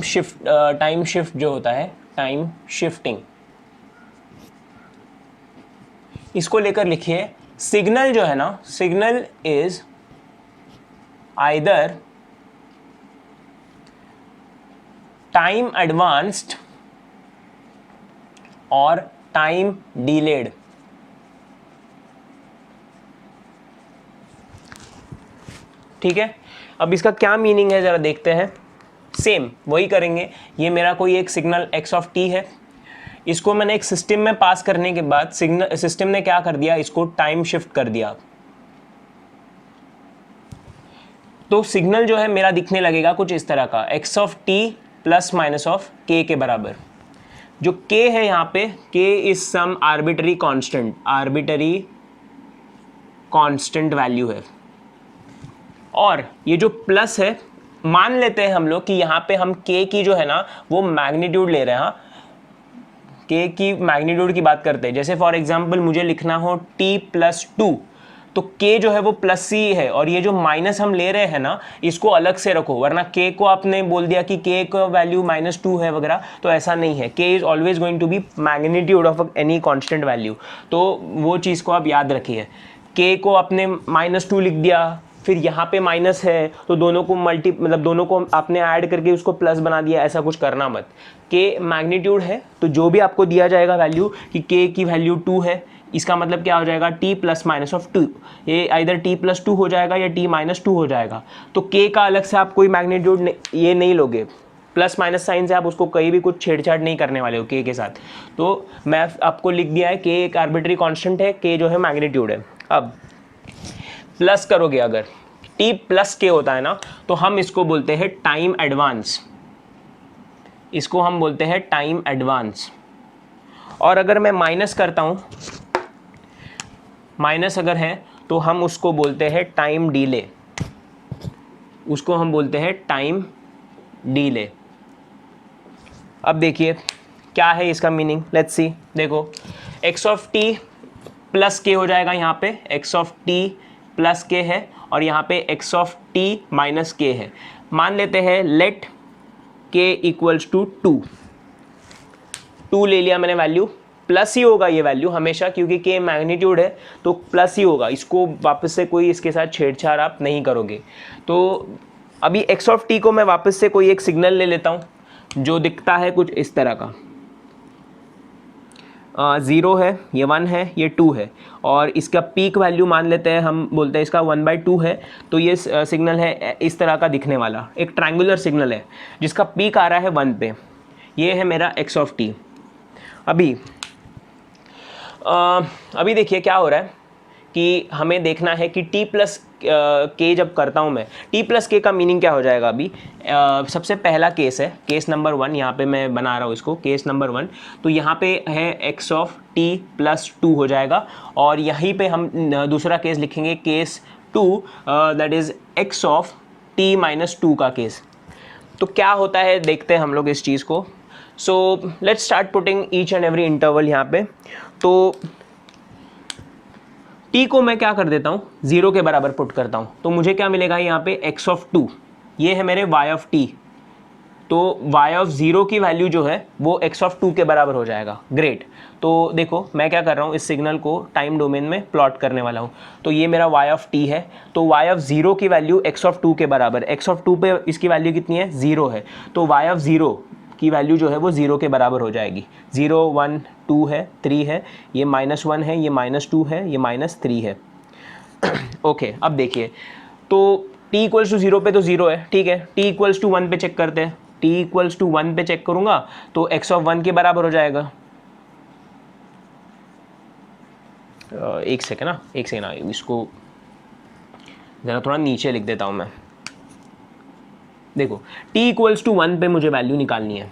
shift जो होता है, टाइम शिफ्टिंग, इसको लेकर लिखिए, सिग्नल जो है ना, signal is either time advanced और टाइम डिलेड। ठीक है, अब इसका क्या मीनिंग है जरा देखते हैं। सेम वही करेंगे, ये मेरा कोई एक सिग्नल x ऑफ t है, इसको मैंने एक सिस्टम में पास करने के बाद सिस्टम ने क्या कर दिया, इसको टाइम शिफ्ट कर दिया। तो सिग्नल जो है मेरा दिखने लगेगा कुछ इस तरह का, x of t plus minus of k के बराबर। जो k है यहाँ पे, k is some arbitrary constant value है, और ये जो प्लस है, मान लेते हैं हम लोग कि यहाँ पे हम k की जो है ना वो मैग्नीट्यूड ले रहे हैं। हाँ, k की मैग्नीट्यूड की बात करते हैं। जैसे फॉर एग्जांपल मुझे लिखना हो t प्लस 2, तो k जो है वो प्लस ही है, और ये जो माइनस हम ले रहे हैं ना, इसको अलग से रखो, वरना k को आपने बोल दिया कि k का वैल्यू -2 है वगैरह, तो ऐसा नहीं है। k is always going to be magnitude of any constant value, तो वो चीज़ को आप याद रखिए। k को आपने -2 लिख दिया, फिर यहाँ पे माइनस है, तो दोनों को दोनों को आपने ऐड करके उसको प्लस बना दिया, ऐसा कुछ करना मत। k मैग्नीट्यूड है, तो जो भी आपको दिया जाएगा वैल्यू कि k की वैल्यू 2 है, इसका मतलब क्या हो जाएगा, t प्लस माइनस ऑफ 2, ये आइदर t प्लस 2 हो जाएगा या t माइनस 2 हो जाएगा। तो k का अलग से आप कोई मैग्नीट्यूड ये नहीं लोगे, प्लस माइनस साइन से आप उसको कहीं भी कुछ छेड़छाड़ नहीं करने वाले हो k के साथ। तो मैं आपको लिख दिया है, k एक आर्बिट्री कांस्टेंट है, k जो है मैग्नीट्यूड है। अब प्लस करोगे, अगर t प्लस k होता है ना, तो हम इसको बोलते हैं टाइम एडवांस, इसको हम बोलते हैं टाइम एडवांस। और अगर मैं माइनस करता हूँ, माइनस अगर है तो हम उसको बोलते हैं टाइम डिले, उसको हम बोलते हैं टाइम डिले। अब देखिए क्या है इसका मीनिंग, लेट्स सी। देखो x of t plus k हो जाएगा, यहाँ पे x of t plus k है, और यहाँ पे x of t minus k है। मान लेते हैं लेट k इक्वल्स टू 2 ले लिया मैंने वैल्यू, प्लस ही होगा ये वैल्यू हमेशा, क्योंकि k मैग्नीट्यूड है तो प्लस ही होगा, इसको वापस से कोई इसके साथ छेड़छाड़ आप नहीं करोगे। तो अभी x ऑफ t को मैं वापस से कोई एक सिग्नल ले लेता हूँ जो दिखता है कुछ इस तरह का। ज़ीरो है, ये 1 है, ये 2 है, और इसका पीक वैल्यू मान लेते हैं, हम बोलते हैं इसका 1/2 है। तो ये सिग्नल है इस तरह का दिखने वाला, एक ट्रायंगुलर सिग्नल है जिसका पीक आ रहा है 1 पे। ये है मेरा x ऑफ t। अभी देखिए क्या हो रहा है कि हमें देखना है कि t प्लस के जब करता हूँ मैं, t प्लस के का मीनिंग क्या हो जाएगा। अभी सबसे पहला केस है, केस नंबर 1, यहाँ पे मैं बना रहा हूँ इसको केस नंबर 1। तो यहाँ पे है x ऑफ t प्लस 2 हो जाएगा, और यहीं पे हम दूसरा केस लिखेंगे case 2, that is x of t minus 2 का केस। तो क्या होता है देखते हैं हम लोग इस चीज़ को। So let's start putting each and every interval यहाँ पे। तो t को मैं क्या कर देता हूँ, 0 के बराबर पुट करता हूँ, तो मुझे क्या मिलेगा यहाँ पे x ऑफ 2, ये है मेरे y ऑफ t। तो y ऑफ 0 की वैल्यू जो है वो x ऑफ 2 के बराबर हो जाएगा। ग्रेट। तो देखो मैं क्या कर रहा हूँ, इस सिग्नल को टाइम डोमेन में प्लॉट करने वाला हूँ। तो ये मेरा y ऑफ t है, तो y ऑफ 0 की वैल्यू x ऑफ 2 के बराबर, x ऑफ 2 पे इसकी वैल्यू कितनी है, 0 है, तो y ऑफ 0 की वैल्यू जो है वो 0 के बराबर हो जाएगी। 0 1 2 है, 3 है, ये -1 है, ये -2 है, ये -3 है। ओके अब देखिए, तो t इक्वल्स टू 0 पे तो 0 है, ठीक है। t इक्वल्स टू 1 पे चेक करते हैं, t इक्वल्स टू 1 पे चेक करूंगा तो x ऑफ 1 के बराबर हो जाएगा। एक सेकेंड ना, इसको ज़रा थोड़ा नीचे लिख देता हूँ मैं। देखो t इक्वल्स टू 1 पे मुझे वैल्यू निकालनी है,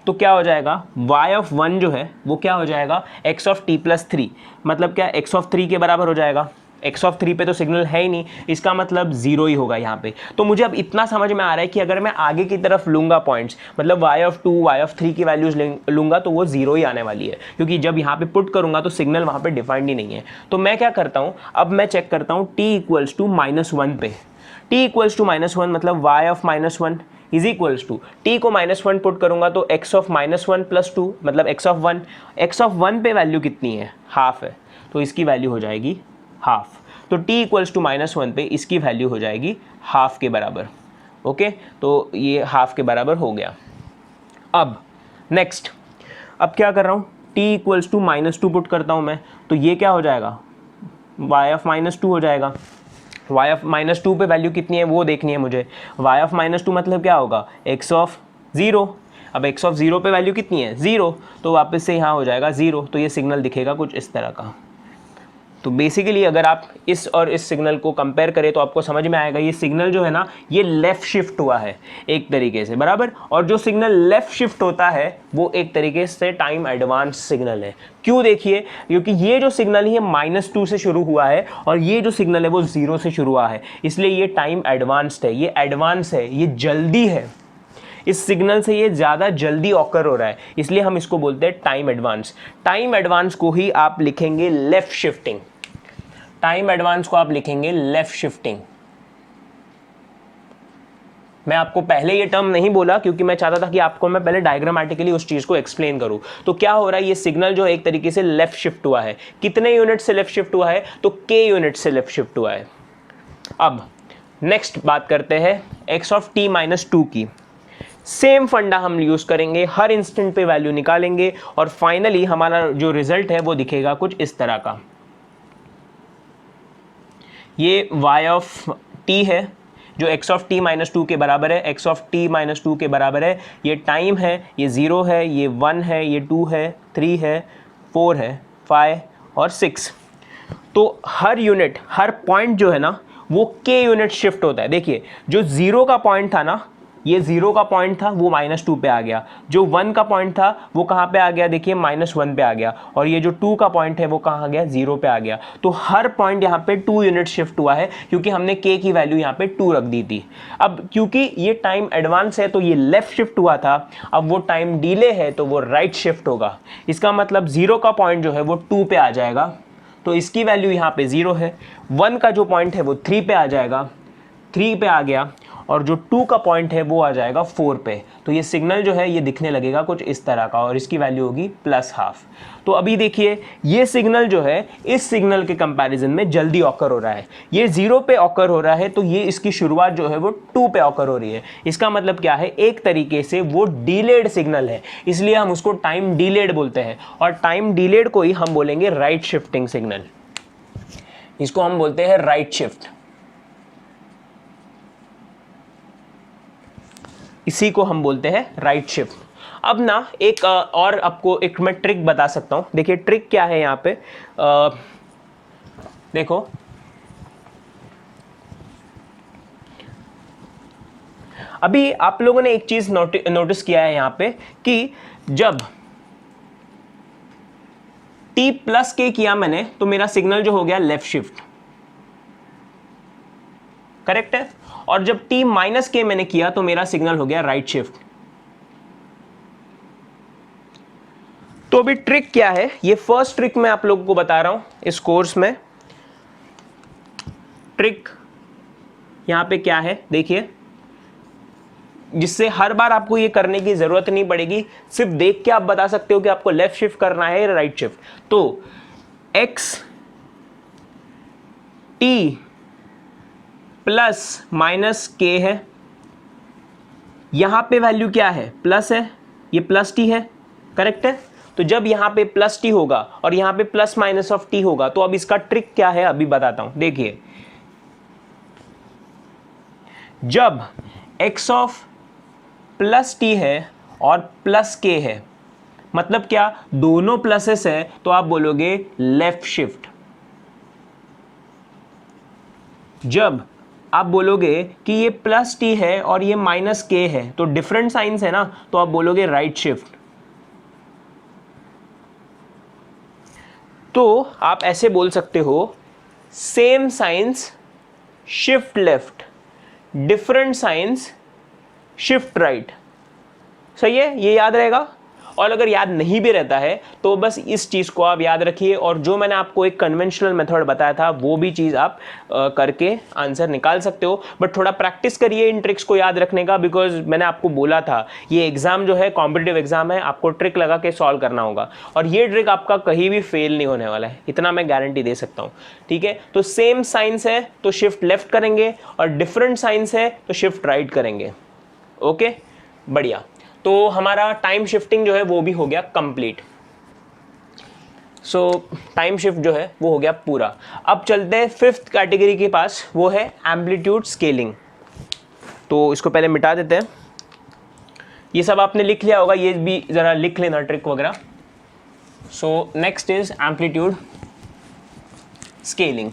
तो क्या हो जाएगा, y ऑफ 1 जो है वो क्या हो जाएगा, x ऑफ t प्लस 3, मतलब क्या x ऑफ 3 के बराबर हो जाएगा। x ऑफ 3 पे तो सिग्नल है ही नहीं, इसका मतलब 0 ही होगा यहाँ पे। तो मुझे अब इतना समझ में आ रहा है कि अगर मैं आगे की तरफ लूँगा पॉइंट्स, मतलब y ऑफ 2 y ऑफ 3 की वैल्यूज़ लूँगा तो वो 0 ही आने वाली है, क्योंकि जब यहाँ पे पुट करूँगा तो सिग्नल वहाँ पे डिफाइंड ही नहीं है। तो मैं क्या करता हूँ, अब मैं चेक करता हूँ t इक्वल्स टू -1 पे। t इक्वल्स टू -1 मतलब y of -1 is equals to, t को -1 पुट करूंगा तो x ऑफ -1 प्लस 2 मतलब x ऑफ 1। x ऑफ 1 पे वैल्यू कितनी है, हाफ है, तो इसकी वैल्यू हो जाएगी हाफ। तो t इक्वल्स टू -1 पे इसकी वैल्यू हो जाएगी हाफ के बराबर। ओके, तो ये हाफ के बराबर हो गया। अब नेक्स्ट, अब क्या कर रहा हूँ, t इक्वल्स टू -2 पुट करता हूँ मैं, तो ये क्या हो जाएगा, y ऑफ -2 हो जाएगा। y ऑफ -2 पे वैल्यू कितनी है वो देखनी है मुझे। y ऑफ -2 मतलब क्या होगा, x ऑफ 0। अब x ऑफ 0 पे वैल्यू कितनी है, 0, तो वापस से यहाँ हो जाएगा 0। तो ये सिग्नल दिखेगा कुछ इस तरह का। तो बेसिकली अगर आप इस और इस सिग्नल को कंपेयर करें तो आपको समझ में आएगा, ये सिग्नल जो है ना ये लेफ़्ट शिफ्ट हुआ है एक तरीके से, बराबर। और जो सिग्नल लेफ़्ट शिफ्ट होता है वो एक तरीके से टाइम एडवांस सिग्नल है। क्यों, देखिए, क्योंकि ये जो सिग्नल है -2 से शुरू हुआ है और ये जो सिग्नल है वो 0 से शुरू हुआ है, इसलिए ये टाइम एडवांस्ड है, ये एडवांस है, ये जल्दी है। इस सिग्नल से ये ज़्यादा जल्दी ऑकर हो रहा है, इसलिए हम इसको बोलते हैं टाइम एडवांस। टाइम एडवांस को ही आप लिखेंगे लेफ़्ट शिफ्टिंग, टाइम एडवांस को आप लिखेंगे लेफ़्ट शिफ्टिंग। मैं आपको पहले ये टर्म नहीं बोला क्योंकि मैं चाहता था कि आपको मैं पहले डायग्रामेटिकली उस चीज़ को एक्सप्लेन करूं। तो क्या हो रहा है, ये सिग्नल जो एक तरीके से लेफ़्ट शिफ्ट हुआ है। कितने यूनिट से लेफ़्ट शिफ्ट हुआ है, तो k यूनिट से लेफ़्ट शिफ्ट हुआ है। अब नेक्स्ट बात करते हैं x ऑफ t माइनस 2 की। सेम फंडा हम यूज़ करेंगे, हर इंस्टेंट पे वैल्यू निकालेंगे और फाइनली हमारा जो रिजल्ट है वो दिखेगा कुछ इस तरह का। ये y ऑफ t है जो x ऑफ t माइनस 2 के बराबर है, x ऑफ t माइनस 2 के बराबर है। ये टाइम है, ये 0 है, ये 1 है, ये 2 है, 3 है, 4 है, 5 और 6। तो हर यूनिट, हर पॉइंट जो है ना वो k यूनिट शिफ्ट होता है। देखिए जो 0 का पॉइंट था ना, ये 0 का पॉइंट था वो -2 पे आ गया। जो 1 का पॉइंट था वो कहाँ पे आ गया, देखिए -1 पे आ गया। और ये जो 2 का पॉइंट है वो कहाँ आ गया, 0 पे आ गया। तो हर पॉइंट यहाँ पे 2 यूनिट शिफ्ट हुआ है क्योंकि हमने k की वैल्यू यहाँ पे 2 रख दी थी। अब क्योंकि ये टाइम एडवांस है तो ये लेफ्ट शिफ्ट हुआ था, अब वो टाइम डिले है तो वो राइट शिफ्ट होगा। इसका मतलब 0 का पॉइंट जो है वो 2 पे आ जाएगा, तो इसकी वैल्यू यहाँ पे 0 है। 1 का जो पॉइंट है वो 3 पे आ जाएगा, 3 पे आ गया। और जो 2 का पॉइंट है वो आ जाएगा 4 पे। तो ये सिग्नल जो है ये दिखने लगेगा कुछ इस तरह का और इसकी वैल्यू होगी +½ तो अभी देखिए ये सिग्नल जो है इस सिग्नल के कंपैरिजन में जल्दी ऑकर हो रहा है, ये 0 पे ऑकर हो रहा है तो ये इसकी शुरुआत जो है वो 2 पे ऑकर हो रही है। इसका मतलब क्या है, एक तरीके से वो डिलेड सिग्नल है, इसलिए हम उसको टाइम डिलेड बोलते हैं। और टाइम डिलेड को ही हम बोलेंगे राइट शिफ्टिंग सिग्नल, इसको हम बोलते हैं राइट शिफ्ट। इसी को हम बोलते हैं राइट शिफ्ट। अब ना एक और आपको एक मैं ट्रिक बता सकता हूं। देखिए ट्रिक क्या है यहां पे, देखो अभी आप लोगों ने एक चीज नोटिस किया है यहां पे कि जब t+k किया मैंने तो मेरा सिग्नल जो हो गया लेफ्ट शिफ्ट, करेक्ट है। और जब t-k मैंने किया तो मेरा सिग्नल हो गया राइट शिफ्ट। तो अभी ट्रिक क्या है, ये फर्स्ट ट्रिक मैं आप लोगों को बता रहा हूं इस कोर्स में। ट्रिक यहां पे क्या है देखिए, जिससे हर बार आपको ये करने की जरूरत नहीं पड़ेगी, सिर्फ देख के आप बता सकते हो कि आपको लेफ्ट शिफ्ट करना है या राइट शिफ्ट। तो x t +-k है, यहां पे वैल्यू क्या है, प्लस है, ये +t है, करेक्ट है। तो जब यहां पे +t होगा और यहां पे +-t होगा तो अब इसका ट्रिक क्या है अभी बताता हूं। देखिए जब x +t है और +k है, मतलब क्या, दोनों प्लसेस है तो आप बोलोगे लेफ्ट शिफ्ट। जब आप बोलोगे कि ये +t है और ये -k है तो डिफरेंट साइंस है ना, तो आप बोलोगे राइट शिफ्ट। तो आप ऐसे बोल सकते हो, same science shift left, different science shift right. सही है, ये याद रहेगा। और अगर याद नहीं भी रहता है तो बस इस चीज़ को आप याद रखिए, और जो मैंने आपको एक कन्वेंशनल मेथड बताया था वो भी चीज़ आप करके आंसर निकाल सकते हो। बट थोड़ा प्रैक्टिस करिए इन ट्रिक्स को याद रखने का, बिकॉज मैंने आपको बोला था ये एग्जाम जो है कॉम्पिटिटिव एग्जाम है, आपको ट्रिक लगा के सॉल्व करना होगा और ये ट्रिक आपका कहीं भी फेल नहीं होने वाला है, इतना मैं गारंटी दे सकता हूँ। ठीक है, तो सेम साइंस है तो शिफ्ट लेफ्ट करेंगे और डिफरेंट साइंस है तो शिफ्ट राइट करेंगे। ओके, बढ़िया। तो हमारा टाइम शिफ्टिंग जो है वो भी हो गया कंप्लीट। सो टाइम शिफ्ट जो है वो हो गया पूरा। अब चलते हैं 5th कैटेगरी के पास, वो है एम्पलीट्यूड स्केलिंग। तो इसको पहले मिटा देते हैं, ये सब आपने लिख लिया होगा, ये भी ज़रा लिख लेना ट्रिक वगैरह। So next is amplitude scaling.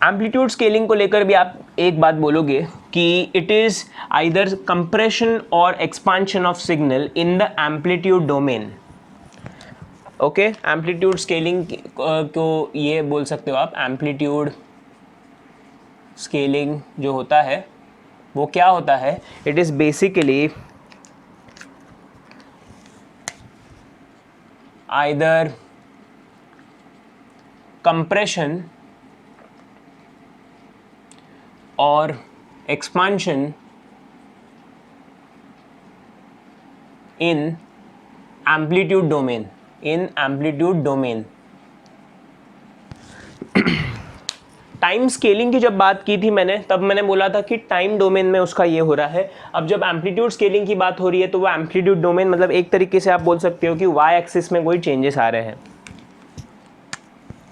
Amplitude scaling को लेकर भी आप एक बात बोलोगे कि इट इज आइदर कंप्रेशन और expansion of signal in the amplitude domain. Okay, amplitude scaling को ये बोल सकते हो आप, एम्पलीट्यूड स्केलिंग जो होता है वो क्या होता है, it is basically either compression और expansion in amplitude domain, in amplitude domain। Time scaling की जब बात की थी मैंने, तब मैंने बोला था कि टाइम डोमेन में उसका ये हो रहा है। अब जब एम्पलीट्यूड स्केलिंग की बात हो रही है तो वो एम्पलीट्यूड डोमेन मतलब एक तरीके से आप बोल सकते हो कि वाई एक्सिस में कोई चेंजेस आ रहे हैं।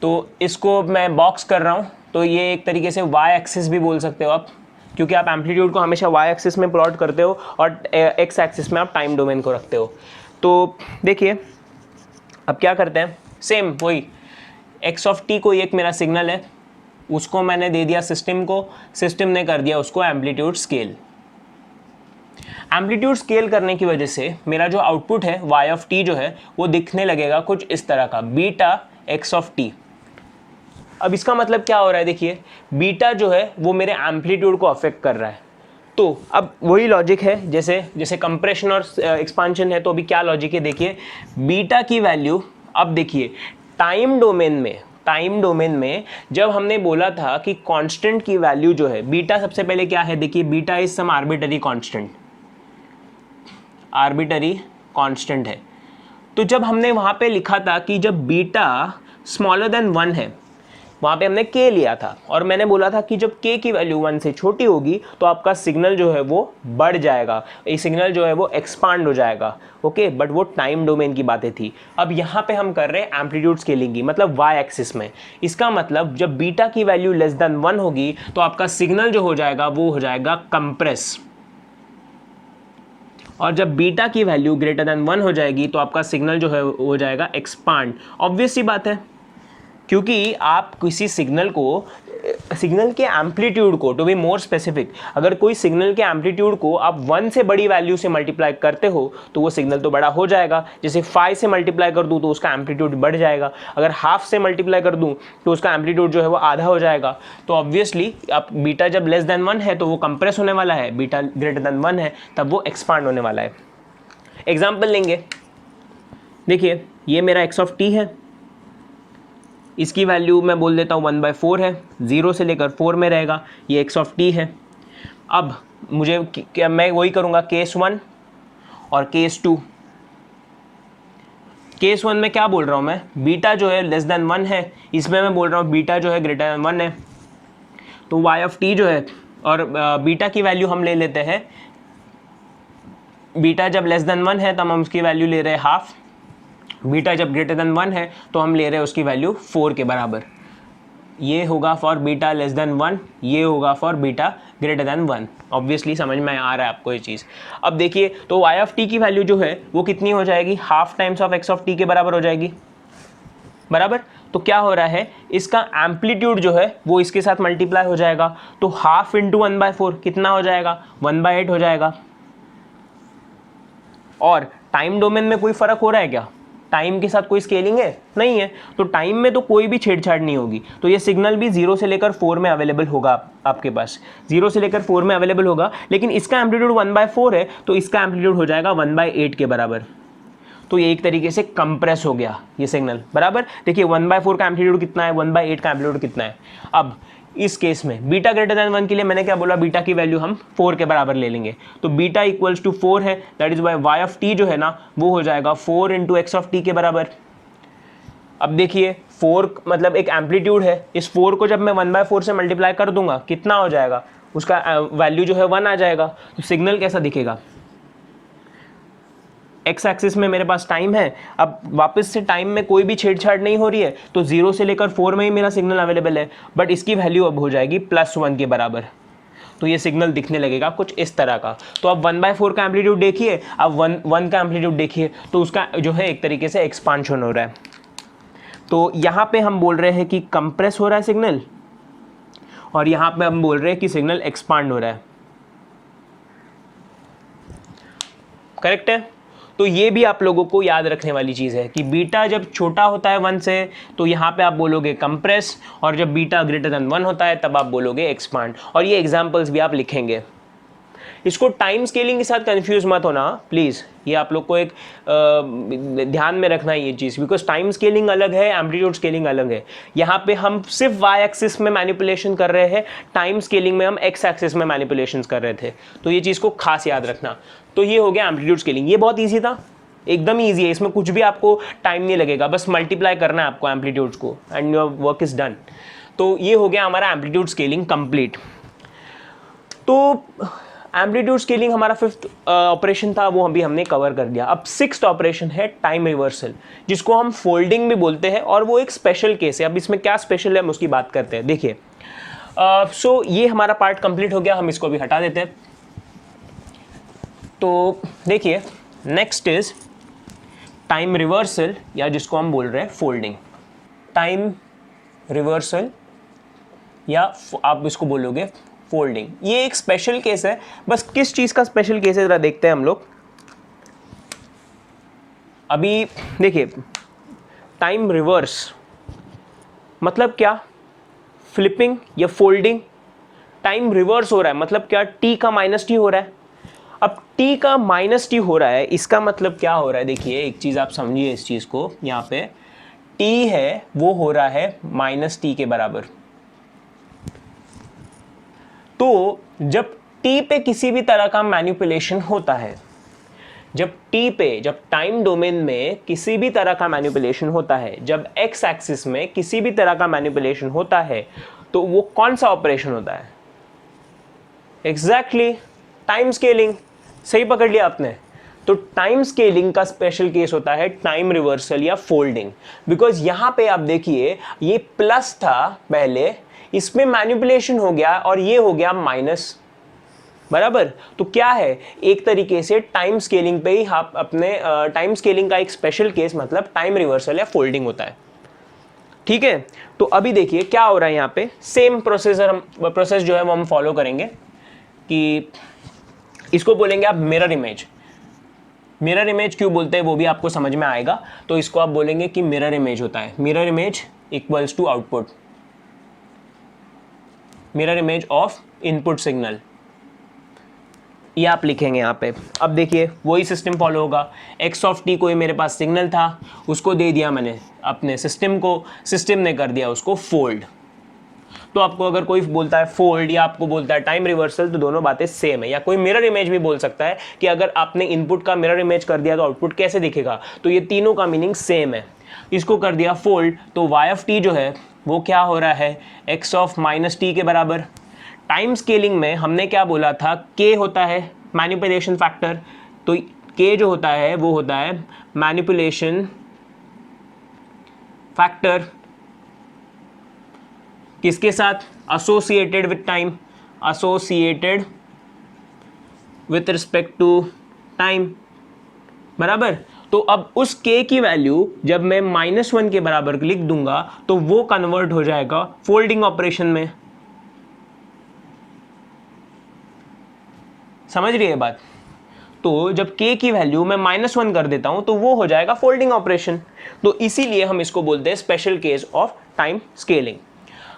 तो इसको मैं बॉक्स कर रहा हूँ, तो ये एक तरीके से वाई एक्सिस भी बोल सकते हो आप, क्योंकि आप एम्पलीट्यूड को हमेशा वाई एक्सिस में प्लॉट करते हो और एक्स एक्सिस में आप टाइम डोमेन को रखते हो। तो देखिए अब क्या करते हैं, सेम वही एक्स ऑफ टी कोई एक मेरा सिग्नल है, उसको मैंने दे दिया सिस्टम को, सिस्टम ने कर दिया उसको एम्पलीट्यूड स्केल। एम्पलीट्यूड स्केल करने की वजह से मेरा जो आउटपुट है वाई ऑफ टी जो है वो दिखने लगेगा कुछ इस तरह का, बीटा एक्स ऑफ टी। अब इसका मतलब क्या हो रहा है, देखिए बीटा जो है वो मेरे एम्पलीट्यूड को अफेक्ट कर रहा है। तो अब वही लॉजिक है जैसे कंप्रेशन और एक्सपांशन है, तो अभी क्या लॉजिक है देखिए, बीटा की वैल्यू अब देखिए टाइम डोमेन टाइम डोमेन में जब हमने बोला था कि कांस्टेंट की वैल्यू जो है बीटा, सबसे पहले क्या है देखिए, beta is some arbitrary constant, arbitrary constant है। तो जब हमने वहाँ पे लिखा था कि जब बीटा स्मॉलर देन 1 है, वहाँ पे हमने k लिया था और मैंने बोला था कि जब k की वैल्यू 1 से छोटी होगी तो आपका सिग्नल जो है वो बढ़ जाएगा, ये सिग्नल जो है वो एक्सपांड हो जाएगा। ओके, बट वो टाइम डोमेन की बातें थी। अब यहाँ पे हम कर रहे हैं एम्पलीट्यूड स्केलिंग की, मतलब y एक्सिस में। इसका मतलब जब बीटा की वैल्यू लेस देन 1 होगी तो आपका सिग्नल जो हो जाएगा वो हो जाएगा कंप्रेस, और जब बीटा की वैल्यू ग्रेटर देन 1 हो जाएगी तो आपका सिग्नल जो है हो जाएगा एक्सपांड। ऑब्वियस सी बात है, क्योंकि आप किसी सिग्नल को, सिग्नल के एम्पलीट्यूड को, टू बी मोर स्पेसिफिक, अगर कोई सिग्नल के एम्पलीट्यूड को आप 1 से बड़ी वैल्यू से मल्टीप्लाई करते हो तो वो सिग्नल तो बड़ा हो जाएगा। जैसे 5 से मल्टीप्लाई कर दूँ तो उसका एम्पलीट्यूड बढ़ जाएगा, अगर हाफ से मल्टीप्लाई कर दूँ तो उसका एम्पलीट्यूड जो है वो आधा हो जाएगा। तो ऑब्वियसली अब बीटा जब लेस देन 1 है तो वो कंप्रेस होने वाला है, बीटा ग्रेटर देन 1 है तब वो एक्सपांड होने वाला है। एग्जाम्पल लेंगे, देखिए ये मेरा x ऑफ t है, इसकी वैल्यू मैं बोल देता हूँ 1/4 है, 0 से लेकर 4 में रहेगा, ये x ऑफ t है। अब मुझे क्या, मैं वही करूँगा केस 1 और केस 2। केस 1 में क्या बोल रहा हूँ मैं, बीटा जो है लेस देन 1 है, इसमें मैं बोल रहा हूँ बीटा जो है ग्रेटर देन 1 है। तो y ऑफ t जो है, और बीटा की वैल्यू हम ले लेते हैं, बीटा जब लेस देन 1 है तब हम उसकी वैल्यू ले रहे हैं हाफ, बीटा जब ग्रेटर देन 1 है तो हम ले रहे हैं उसकी वैल्यू 4 के बराबर। ये होगा फॉर बीटा लेस देन 1, ये होगा for beta greater than 1। Obviously समझ में आ रहा है आपको ये चीज़। अब देखिए तो y ऑफ t की वैल्यू जो है वो कितनी हो जाएगी, half times of x of t के बराबर हो जाएगी, बराबर। तो क्या हो रहा है, इसका एम्पलीट्यूड जो है वो इसके साथ मल्टीप्लाई हो जाएगा, तो हाफ इंटू 1/4 कितना हो जाएगा, 1/8 हो जाएगा। और टाइम डोमेन में कोई फ़र्क हो रहा है क्या, टाइम के साथ कोई स्केलिंग है, नहीं है, तो टाइम में तो कोई भी छेड़छाड़ नहीं होगी। तो ये सिग्नल भी 0 से लेकर 4 में अवेलेबल होगा, आपके पास 0 से लेकर 4 में अवेलेबल होगा, लेकिन इसका एम्पलीट्यूड 1/4 है तो इसका एम्पलीट्यूड हो जाएगा 1/8 के बराबर। तो ये एक तरीके से कंप्रेस हो गया ये सिग्नल, बराबर। देखिए 1/4 का एम्पलीट्यूड कितना है, 1/8 का एम्पलीट्यूड कितना है। अब इस केस में बीटा ग्रेटर देन 1 के लिए मैंने क्या बोला, बीटा की वैल्यू हम 4 के बराबर ले लेंगे, तो बीटा इक्वल्स टू 4 है, that is y y of t जो है ना वो हो जाएगा 4 इंटू एक्स ऑफ t के बराबर। अब देखिए 4 मतलब एक एम्पलीट्यूड है, इस 4 को जब मैं 1/4 से मल्टीप्लाई कर दूंगा कितना हो जाएगा, उसका वैल्यू जो है 1 आ जाएगा। तो सिग्नल कैसा दिखेगा, एक्स एक्सिस में मेरे पास टाइम है, अब वापस से टाइम में कोई भी छेड़छाड़ नहीं हो रही है, तो 0 से लेकर 4 में ही मेरा सिग्नल अवेलेबल है, बट इसकी वैल्यू अब हो जाएगी +1 के बराबर। तो ये सिग्नल दिखने लगेगा कुछ इस तरह का। तो अब 1/4 का एम्पलीट्यूड देखिए, अब 1 का एम्पलीट्यूड देखिए, तो उसका जो है एक तरीके से एक्सपांशन हो रहा है। तो यहाँ पे हम बोल रहे हैं कि कंप्रेस हो रहा है सिग्नल, और यहाँ पे हम बोल रहे हैं कि सिग्नल एक्सपांड हो रहा है, करेक्ट है। तो ये भी आप लोगों को याद रखने वाली चीज़ है कि बीटा जब छोटा होता है 1 से तो यहाँ पे आप बोलोगे कंप्रेस, और जब बीटा ग्रेटर देन 1 होता है तब आप बोलोगे एक्सपांड। और ये एग्जांपल्स भी आप लिखेंगे। इसको टाइम स्केलिंग के साथ कंफ्यूज मत होना प्लीज़, ये आप लोग को एक ध्यान में रखना है ये चीज़, बिकॉज टाइम स्केलिंग अलग है, एम्पलीट्यूड स्केलिंग अलग है। यहाँ पे हम सिर्फ y एक्सिस में मैनिपुलेशन कर रहे हैं, टाइम स्केलिंग में हम x एक्सिस में मैनिपुलेशन कर रहे थे। तो ये चीज़ को खास याद रखना। तो ये हो गया एम्पलीट्यूड स्केलिंग, ये बहुत ईजी था, एकदम ईजी है, इसमें कुछ भी आपको टाइम नहीं लगेगा, बस मल्टीप्लाई करना है आपको एम्पलीट्यूड्स को and your work is done. तो ये हो गया हमारा एम्पलीट्यूड स्केलिंग कंप्लीट। तो एम्पलीट्यूड स्केलिंग हमारा 5th ऑपरेशन था, वो अभी हमने कवर कर दिया। अब 6th ऑपरेशन है टाइम रिवर्सल, जिसको हम फोल्डिंग भी बोलते हैं, और वो एक स्पेशल केस है। अब इसमें क्या स्पेशल है हम उसकी बात करते हैं। देखिए सो ये हमारा पार्ट कंप्लीट हो गया, हम इसको भी हटा देते हैं। तो देखिए नेक्स्ट इज टाइम रिवर्सल, या जिसको हम बोल रहे हैं फोल्डिंग। टाइम रिवर्सल या आप इसको बोलोगे फोल्डिंग, ये एक स्पेशल केस है। बस किस चीज़ का स्पेशल केस है ज़रा देखते हैं हम लोग। अभी देखिए टाइम रिवर्स मतलब क्या, फ्लिपिंग या फोल्डिंग। टाइम रिवर्स हो रहा है मतलब क्या, t का -t हो रहा है। अब t का -t हो रहा है, इसका मतलब क्या हो रहा है, देखिए एक चीज़ आप समझिए इस चीज़ को। यहाँ पे t है वो हो रहा है -t के बराबर। तो जब t पे किसी भी तरह का मैनिपुलेशन होता है, जब टाइम डोमेन में किसी भी तरह का मैनिपुलेशन होता है, जब x एक्सिस में किसी भी तरह का मैनिपुलेशन होता है, तो वो कौन सा ऑपरेशन होता है? Exactly time scaling. सही पकड़ लिया आपने। तो टाइम स्केलिंग का स्पेशल केस होता है टाइम रिवर्सल या फोल्डिंग। बिकॉज यहां पे आप देखिए ये प्लस था पहले, इसमें मैनिपुलेशन हो गया और ये हो गया माइनस, बराबर। तो क्या है, एक तरीके से टाइम स्केलिंग पे ही आप अपने टाइम स्केलिंग का एक स्पेशल केस मतलब टाइम रिवर्सल या फोल्डिंग होता है। ठीक है, तो अभी देखिए क्या हो रहा है यहाँ पे। सेम प्रोसेस जो है वो हम फॉलो करेंगे कि इसको बोलेंगे आप मिरर इमेज। मिरर इमेज क्यों बोलते हैं वो भी आपको समझ में आएगा। तो इसको आप बोलेंगे कि मिरर इमेज होता है, mirror image equals to output, mirror image of input signal, ये आप लिखेंगे यहाँ पे। अब देखिए वही सिस्टम फॉलो होगा। एक्स ऑफ टी कोई मेरे पास सिग्नल था, उसको दे दिया मैंने अपने सिस्टम को, सिस्टम ने कर दिया उसको फोल्ड। तो आपको अगर कोई बोलता है फोल्ड या आपको बोलता है टाइम रिवर्सल, तो दोनों बातें सेम है। या कोई मिरर इमेज भी बोल सकता है कि अगर आपने इनपुट का मिरर इमेज कर दिया तो आउटपुट कैसे दिखेगा, तो ये तीनों का मीनिंग सेम है। इसको कर दिया फोल्ड, तो वाई ऑफ टी जो है वो क्या हो रहा है, एक्स ऑफ माइनस टी के बराबर। टाइम स्केलिंग में हमने क्या बोला था, के होता है मैनिपुलेशन फैक्टर, तो के जो होता है वो होता है मैनिपुलेशन फैक्टर किसके साथ, associated with time, associated with respect to time, बराबर। तो अब उस k की वैल्यू जब मैं -1 के बराबर लिख दूंगा तो वो कन्वर्ट हो जाएगा फोल्डिंग ऑपरेशन में। समझ रही है बात। तो जब k की वैल्यू मैं -1 कर देता हूं तो वो हो जाएगा फोल्डिंग ऑपरेशन। तो इसीलिए हम इसको बोलते हैं special case of time scaling.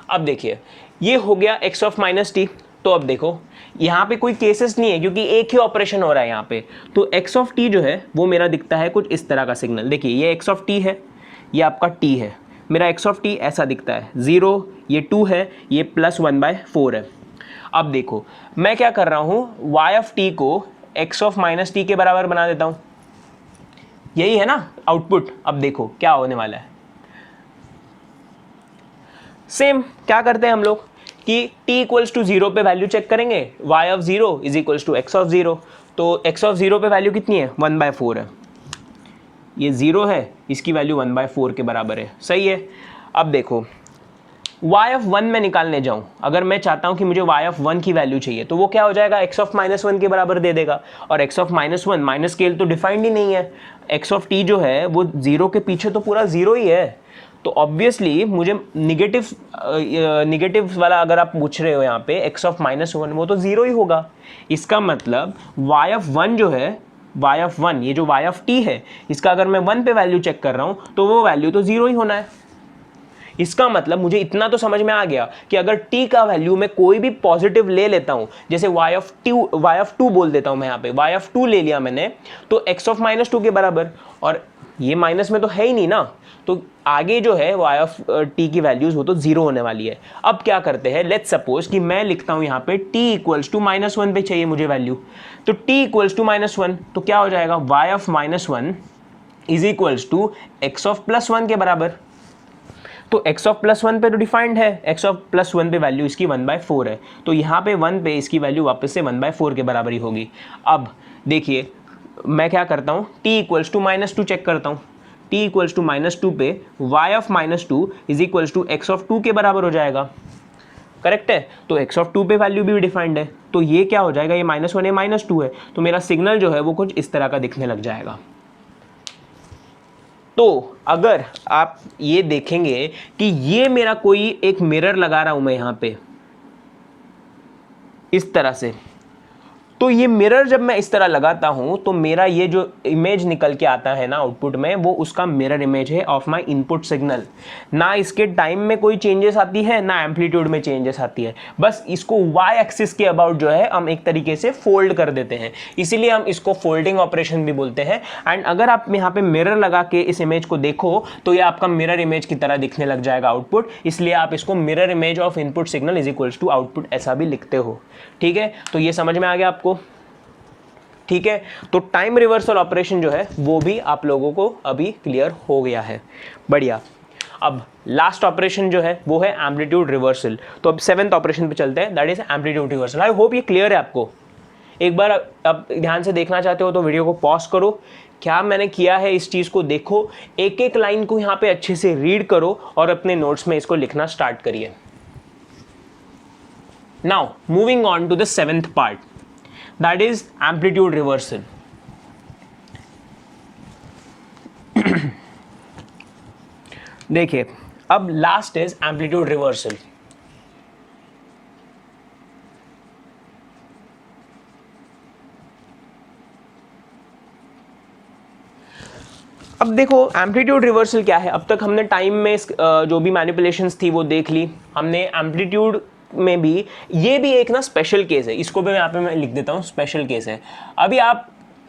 अब देखिए ये हो गया x ऑफ माइनस टी। तो अब देखो यहाँ पे कोई केसेस नहीं है क्योंकि एक ही ऑपरेशन हो रहा है यहाँ पे। तो x ऑफ टी जो है वो मेरा दिखता है कुछ इस तरह का सिग्नल। देखिए ये x ऑफ टी है, ये आपका t है, मेरा x ऑफ टी ऐसा दिखता है 0, ये 2 है, ये +1/4 है। अब देखो मैं क्या कर रहा हूँ, y ऑफ टी को x ऑफ माइनस टी के बराबर बना देता हूँ, यही है ना आउटपुट। अब देखो क्या होने वाला है, सेम क्या करते हैं हम लोग कि t इक्वल्स टू 0 पे वैल्यू चेक करेंगे, y of 0 is equals to x of 0। तो x ऑफ 0 पे वैल्यू कितनी है, 1/4 है, ये 0 है, इसकी वैल्यू 1/4 के बराबर है, सही है। अब देखो y ऑफ 1 में निकालने जाऊं, अगर मैं चाहता हूं कि मुझे y ऑफ 1 की वैल्यू चाहिए तो वो क्या हो जाएगा, x ऑफ -1 के बराबर दे देगा। और x ऑफ -1 माइनस स्केल तो डिफाइंड ही नहीं है, x ऑफ t जो है वो 0 के पीछे तो पूरा 0 ही है। तो ऑब्वियसली मुझे निगेटिव वाला अगर आप पूछ रहे हो यहाँ पे x ऑफ -1 वो तो 0 ही होगा। इसका मतलब y ऑफ 1 जो है, y ऑफ 1 ये जो y ऑफ t है, इसका अगर मैं 1 पे वैल्यू चेक कर रहा हूँ तो वो वैल्यू तो 0 ही होना है। इसका मतलब मुझे इतना तो समझ में आ गया कि अगर t का वैल्यू मैं कोई भी पॉजिटिव ले लेता हूं, जैसे y ऑफ 2 बोल देता हूं मैं यहाँ पे, y ऑफ 2 ले लिया मैंने तो x ऑफ -2 के बराबर, और ये माइनस में तो है ही नहीं ना, तो आगे जो है y ऑफ t की वैल्यूज वो तो 0 होने वाली है। अब क्या करते हैं, लेट्स सपोज कि मैं लिखता हूं यहाँ पे t इक्वल्स टू -1 पे चाहिए मुझे वैल्यू, तो t इक्वल्स टू -1 तो क्या हो जाएगा, y of -1 is equals to x of +1 के बराबर। तो x ऑफ +1 पे तो डिफाइंड है, x ऑफ +1 पे वैल्यू इसकी 1/4 है, तो यहाँ पे 1 पे इसकी वैल्यू वापस से 1/4 के बराबर ही होगी। अब देखिए मैं क्या करता हूँ, t इक्वल्स टू -2 चेक करता हूँ, t इक्वल्स टू -2 पे y of -2 is equals to x of 2 के बराबर हो जाएगा, करेक्ट है। तो x ऑफ 2 पे वैल्यू भी डिफाइंड है, तो ये क्या हो जाएगा, ये -1 है -2 है, तो मेरा सिग्नल जो है वो कुछ इस तरह का दिखने लग जाएगा। तो अगर आप ये देखेंगे कि ये मेरा कोई एक मिरर लगा रहा हूं मैं यहां पे इस तरह से, तो ये मिरर जब मैं इस तरह लगाता हूं तो मेरा ये जो इमेज निकल के आता है ना आउटपुट में, वो उसका मिरर इमेज है ऑफ माय इनपुट सिग्नल। ना इसके टाइम में कोई चेंजेस आती है, ना एम्पलीट्यूड में चेंजेस आती है, बस इसको वाई एक्सिस के अबाउट जो है हम एक तरीके से फोल्ड कर देते हैं, इसीलिए हम इसको फोल्डिंग ऑपरेशन भी बोलते हैं। एंड अगर आप यहाँ पे मिरर लगा के इस इमेज को देखो तो ये आपका मिरर इमेज की तरह दिखने लग जाएगा आउटपुट, इसलिए आप इसको mirror image of input signal is equals to output ऐसा भी लिखते हो। ठीक है, तो ये समझ में आ गया आपको? ठीक है, तो टाइम रिवर्सल ऑपरेशन जो है वो भी आप लोगों को अभी क्लियर हो गया है। बढ़िया। अब लास्ट ऑपरेशन जो है वो है एम्पलीट्यूड रिवर्सल। तो अब 7th ऑपरेशन पे चलते हैं, that is amplitude reversal. I hope ये क्लियर है आपको। एक बार अब ध्यान से देखना चाहते हो तो वीडियो को पॉज करो, क्या मैंने किया है इस चीज़ को देखो, एक एक लाइन को यहाँ पे अच्छे से रीड करो और अपने नोट्स में इसको लिखना स्टार्ट करिए। Now moving on to the 7th part, that is amplitude reversal. देखिए, अब लास्ट इज एम्पलीट्यूड रिवर्सल। अब देखो एम्पलीट्यूड रिवर्सल क्या है। अब तक हमने टाइम में जो भी मैनिपुलेशंस थी वो देख ली हमने, एम्पलीट्यूड में भी ये भी एक ना स्पेशल केस है, इसको भी यहाँ पे मैं लिख देता हूँ, स्पेशल केस है। अभी आप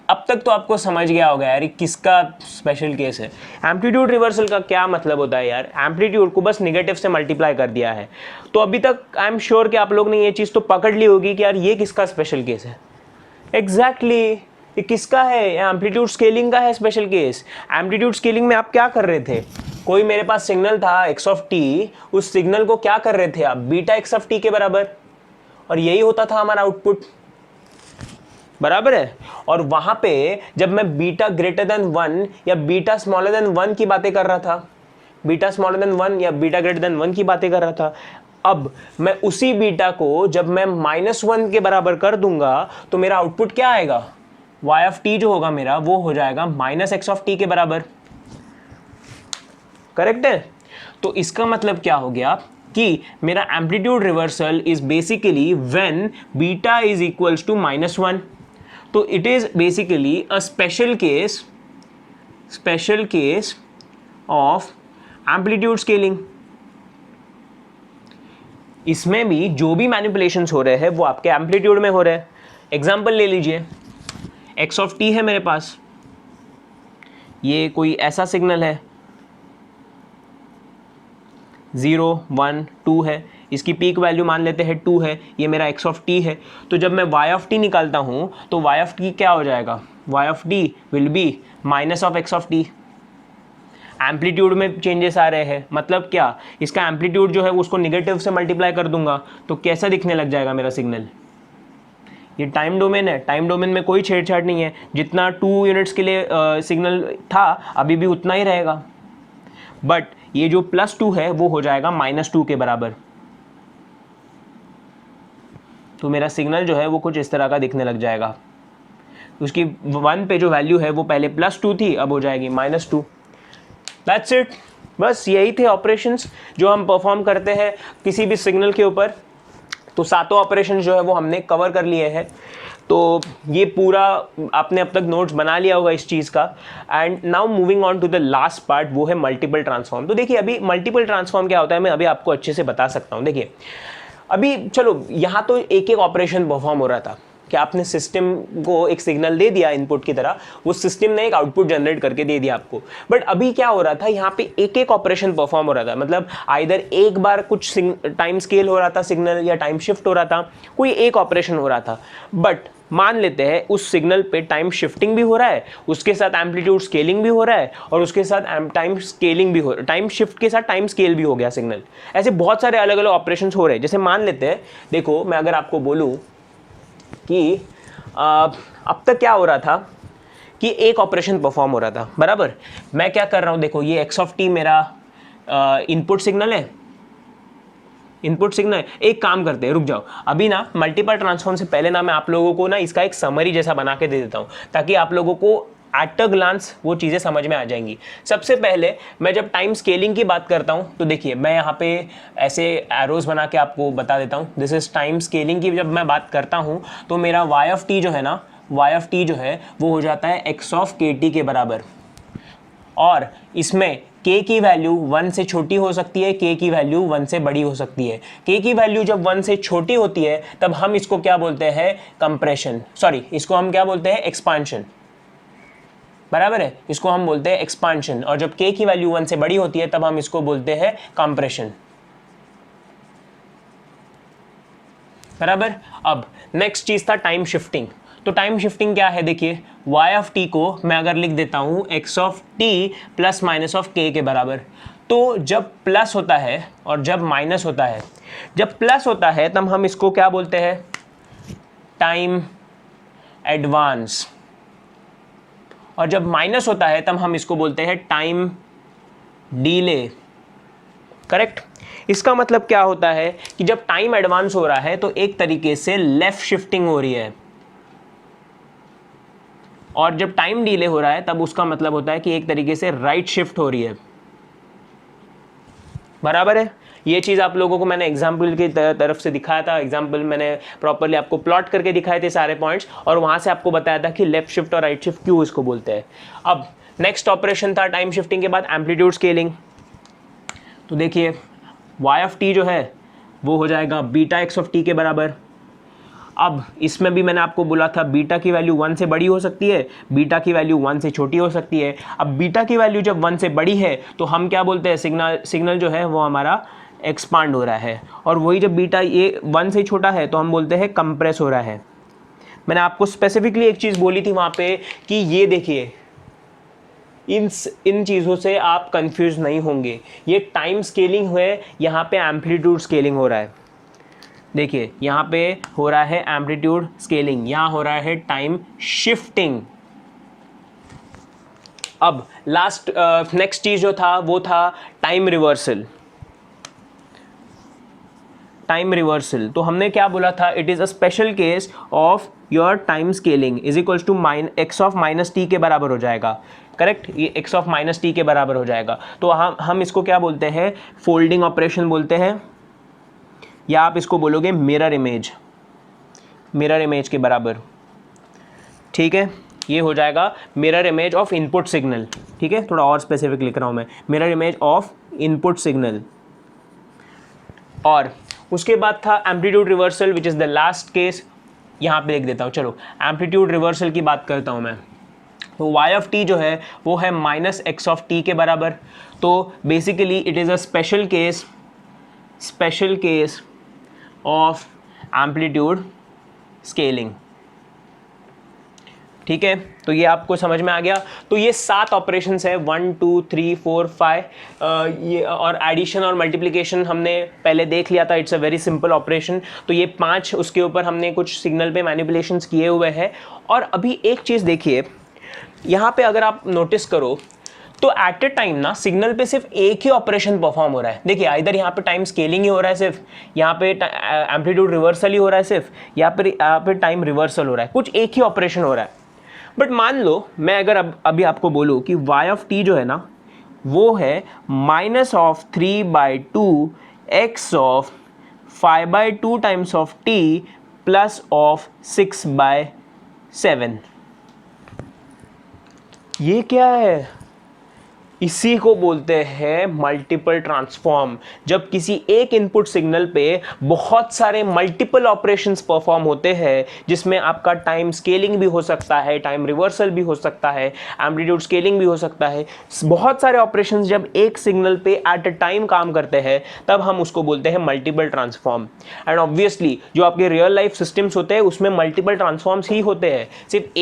अब तक तो आपको समझ गया होगा यार किसका स्पेशल केस है। एम्पलीट्यूड रिवर्सल का क्या मतलब होता है यार, एम्पलीट्यूड को बस निगेटिव से मल्टीप्लाई कर दिया है। तो अभी तक आई एम श्योर कि आप लोग ने ये चीज़ तो पकड़ ली होगी कि यार ये किसका स्पेशल केस है। एग्जैक्टली ये किसका है, एम्पलीट्यूड स्केलिंग का है स्पेशल केस। एम्पलीट्यूड स्केलिंग में आप क्या कर रहे थे, कोई मेरे पास सिग्नल था एक्स ऑफ टी, उस सिग्नल को क्या कर रहे थे आप, बीटा एक्स ऑफ टी के बराबर, और यही होता था हमारा आउटपुट, बराबर है। और वहां पे जब मैं बीटा ग्रेटर देन 1 या बीटा स्मॉलर देन 1 की बातें कर रहा था, बीटा स्मॉलर देन 1 या बीटा ग्रेटर देन 1 की बातें कर रहा था, अब मैं उसी बीटा को जब मैं -1 के बराबर कर दूंगा तो मेरा आउटपुट क्या आएगा, y ऑफ टी जो होगा मेरा वो हो जाएगा -x ऑफ टी के बराबर। करेक्ट है। तो इसका मतलब क्या हो गया कि मेरा amplitude reversal is basically when beta is equals to -1। तो it is basically a special case of amplitude scaling. इसमें भी जो भी मैनिपुलेशंस हो रहे हैं वो आपके एम्पलीट्यूड में हो रहे हैं। एग्जांपल ले लीजिए, एक्स ऑफ टी है मेरे पास, ये कोई ऐसा सिग्नल है 0 1 2 है, इसकी पीक वैल्यू मान लेते हैं 2 है, ये मेरा एक्स ऑफ टी है। तो जब मैं वाई ऑफ टी निकालता हूं तो वाई ऑफ टी क्या हो जाएगा, Y of T will be minus of X of T. Amplitude में चेंजेस आ रहे हैं, मतलब क्या, इसका एम्पलीट्यूड जो है उसको निगेटिव से मल्टीप्लाई कर दूंगा तो कैसा दिखने लग जाएगा मेरा सिग्नल। ये टाइम डोमेन है, टाइम डोमेन में कोई छेड़छाड़ नहीं है, जितना 2 यूनिट्स के लिए सिग्नल था अभी भी उतना ही रहेगा, बट ये जो +2 है वो हो जाएगा -2 के बराबर। तो मेरा सिग्नल जो है वो कुछ इस तरह का दिखने लग जाएगा। उसकी 1 पे जो वैल्यू है वो पहले +2 थी, अब हो जाएगी -2। That's it. बस यही थे ऑपरेशंस जो हम परफॉर्म करते हैं किसी भी सिग्नल के ऊपर। तो 7 ऑपरेशन जो है वो हमने कवर कर लिए हैं। तो ये पूरा आपने अब तक नोट्स बना लिया होगा इस चीज़ का। And now moving on to the last part, वो है मल्टीपल ट्रांसफॉर्म। तो देखिए अभी मल्टीपल ट्रांसफॉर्म क्या होता है मैं अभी आपको अच्छे से बता सकता हूँ। देखिए अभी चलो यहाँ तो एक एक ऑपरेशन परफॉर्म हो रहा था कि आपने सिस्टम को एक सिग्नल दे दिया इनपुट की तरह, वो सिस्टम ने एक आउटपुट जनरेट करके दे दिया आपको। बट अभी क्या हो रहा था, यहाँ पे एक एक ऑपरेशन परफॉर्म हो रहा था, मतलब आइदर एक बार कुछ टाइम स्केल हो रहा था सिग्नल या टाइम शिफ्ट हो रहा था, कोई एक ऑपरेशन हो रहा था। बट मान लेते हैं उस सिग्नल पे टाइम शिफ्टिंग भी हो रहा है, उसके साथ एम्पलीट्यूड स्केलिंग भी हो रहा है, और उसके साथ टाइम स्केलिंग भी हो, टाइम शिफ्ट के साथ टाइम स्केल भी हो गया सिग्नल। ऐसे बहुत सारे अलग अलग ऑपरेशंस हो रहे हैं। जैसे मान लेते हैं, देखो मैं अगर आपको बोलूँ कि अब तक क्या हो रहा था कि एक ऑपरेशन परफॉर्म हो रहा था, बराबर। मैं क्या कर रहा हूँ, देखो ये एक्स ऑफ टी मेरा इनपुट सिग्नल है, इनपुट सिग्नल। एक काम करते हैं, रुक जाओ अभी ना, मल्टीपल ट्रांसफॉर्म से पहले ना मैं आप लोगों को ना इसका एक समरी जैसा बना के दे देता हूँ ताकि आप लोगों को एट अ ग्लांस वो चीज़ें समझ में आ जाएंगी। सबसे पहले मैं जब टाइम स्केलिंग की बात करता हूँ तो देखिए मैं यहाँ पे ऐसे एरोज बना के आपको बता देता हूँ। दिस इज टाइम स्केलिंग की जब मैं बात करता हूँ तो मेरा y ऑफ t जो है ना, y ऑफ t जो है वो हो जाता है x ऑफ kt के बराबर, और इसमें k की वैल्यू 1 से छोटी हो सकती है, k की वैल्यू 1 से बड़ी हो सकती है। k की वैल्यू जब 1 से छोटी होती है तब हम इसको क्या बोलते हैं, कंप्रेशन, सॉरी इसको हम क्या बोलते हैं, एक्सपांशन, बराबर है, इसको हम बोलते हैं एक्सपांशन। और जब k की वैल्यू 1 से बड़ी होती है तब हम इसको बोलते हैं कंप्रेशन, बराबर। अब नेक्स्ट चीज था टाइम शिफ्टिंग। तो टाइम शिफ्टिंग क्या है, देखिए y ऑफ t को मैं अगर लिख देता हूं x of t plus minus of k के बराबर, तो जब प्लस होता है और जब माइनस होता है, जब प्लस होता है तब हम इसको क्या बोलते हैं, टाइम एडवांस, और जब माइनस होता है तब हम इसको बोलते हैं टाइम डीले, करेक्ट। इसका मतलब क्या होता है कि जब टाइम एडवांस हो रहा है तो एक तरीके से लेफ्ट शिफ्टिंग हो रही है, और जब टाइम डिले हो रहा है तब उसका मतलब होता है कि एक तरीके से राइट शिफ्ट हो रही है, बराबर है। ये चीज़ आप लोगों को मैंने एग्जाम्पल की तरफ से दिखाया था, एग्जाम्पल मैंने प्रॉपरली आपको प्लॉट करके दिखाए थे सारे पॉइंट्स, और वहां से आपको बताया था कि लेफ्ट शिफ्ट और राइट शिफ्ट क्यों इसको बोलते हैं। अब नेक्स्ट ऑपरेशन था टाइम शिफ्टिंग के बाद एम्पलीट्यूड स्केलिंग। तो देखिए y ऑफ t जो है वो हो जाएगा बीटा x ऑफ t के बराबर। अब इसमें भी मैंने आपको बोला था बीटा की वैल्यू 1 से बड़ी हो सकती है, बीटा की वैल्यू 1 से छोटी हो सकती है। अब बीटा की वैल्यू जब 1 से बड़ी है तो हम क्या बोलते हैं, सिग्नल जो है वो हमारा एक्सपांड हो रहा है, और वही जब बीटा ये 1 से छोटा है तो हम बोलते हैं कंप्रेस हो रहा है। मैंने आपको स्पेसिफिकली एक चीज़ बोली थी वहाँ पे कि ये देखिए इन चीज़ों से आप कंफ्यूज नहीं होंगे, ये टाइम स्केलिंग है, यहाँ पे एम्पलीट्यूड स्केलिंग हो रहा है। देखिए यहाँ पे हो रहा है एम्पलीट्यूड स्केलिंग, यहाँ हो रहा है टाइम शिफ्टिंग। अब लास्ट नेक्स्ट चीज जो था वो था टाइम रिवर्सल। टाइम रिवर्सल तो हमने क्या बोला था, it is a special case of your time scaling is equals to x of minus T के बराबर हो जाएगा, करेक्ट। ये x ऑफ माइनस टी के बराबर हो जाएगा। तो हम इसको क्या बोलते हैं, फोल्डिंग ऑपरेशन बोलते हैं, या आप इसको बोलोगे मिरर इमेज के बराबर, ठीक है। ये हो जाएगा mirror image of input signal, ठीक है। थोड़ा और स्पेसिफिक लिख रहा हूं मैं, mirror image of input signal. और उसके बाद था amplitude reversal which is the last case, यहाँ पे लिख देता हूँ। चलो एम्पलीट्यूड रिवर्सल की बात करता हूँ मैं। तो y ऑफ t जो है वो है माइनस x ऑफ t के बराबर। तो basically it is a special case of amplitude scaling, ठीक है। तो ये आपको समझ में आ गया। तो ये 7 ऑपरेशंस है, 1 2 3 4 5, ये और एडिशन और मल्टीप्लिकेशन हमने पहले देख लिया था, it's a very simple operation. तो ये 5 उसके ऊपर हमने कुछ सिग्नल पे मैनिपुलेशंस किए हुए हैं। और अभी एक चीज़ देखिए यहाँ पे, अगर आप नोटिस करो तो एट ए टाइम ना सिग्नल पे सिर्फ एक ही ऑपरेशन परफॉर्म हो रहा है। देखिए इधर यहाँ पे टाइम स्केलिंग ही हो रहा है सिर्फ, यहाँ पे एम्पलीट्यूड रिवर्सल ही हो रहा है सिर्फ, यहाँ पे टाइम रिवर्सल हो रहा है, कुछ एक ही ऑपरेशन हो रहा है। बट मान लो मैं अगर अभी आपको बोलूँ कि y ऑफ t जो है ना वो है minus of 3/2 x of 5/2 times of t plus of 6/7। ये क्या है? इसी को बोलते हैं मल्टीपल ट्रांसफॉर्म। जब किसी एक इनपुट सिग्नल पे बहुत सारे मल्टीपल ऑपरेशंस परफॉर्म होते हैं, जिसमें आपका टाइम स्केलिंग भी हो सकता है, टाइम रिवर्सल भी हो सकता है, एम्पलीट्यूड स्केलिंग भी हो सकता है, बहुत सारे ऑपरेशंस जब एक सिग्नल पे एट अ टाइम काम करते हैं तब हम उसको बोलते हैं मल्टीपल ट्रांसफॉर्म। एंड ऑब्वियसली जो आपके रियल लाइफ सिस्टम्स होते हैं उसमें मल्टीपल ट्रांसफॉर्म्स ही होते हैं, सिर्फ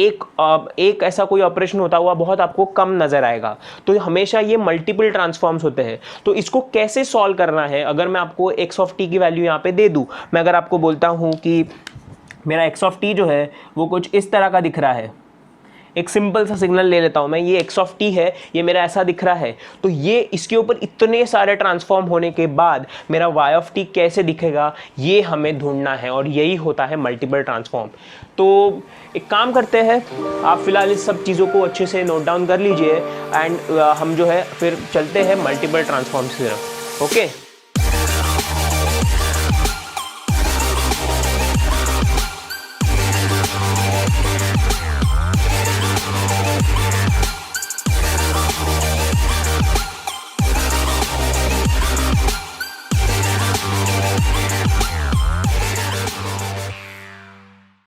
एक ऐसा कोई ऑपरेशन होता हुआ बहुत आपको कम नजर आएगा। तो हमेशा ये मल्टीपल ट्रांसफॉर्म्स होते हैं। तो इसको कैसे सॉल्व करना है, अगर मैं आपको x ऑफ t की वैल्यू यहाँ पे दे दूं, मैं अगर आपको बोलता हूं कि मेरा x ऑफ t जो है वो कुछ इस तरह का दिख रहा है, एक सिंपल सा सिग्नल ले लेता हूँ मैं, ये x ऑफ t है, ये मेरा ऐसा दिख रहा है, तो ये इसके ऊपर इतने सारे ट्रांसफॉर्म होने के बाद मेरा y ऑफ t कैसे दिखेगा, ये हमें ढूंढना है, और यही होता है मल्टीपल ट्रांसफॉर्म। तो एक काम करते हैं, आप फिलहाल इस सब चीज़ों को अच्छे से नोट डाउन कर लीजिए, एंड हम जो है फिर चलते हैं मल्टीपल ट्रांसफॉर्म्स की तरफ। ओके।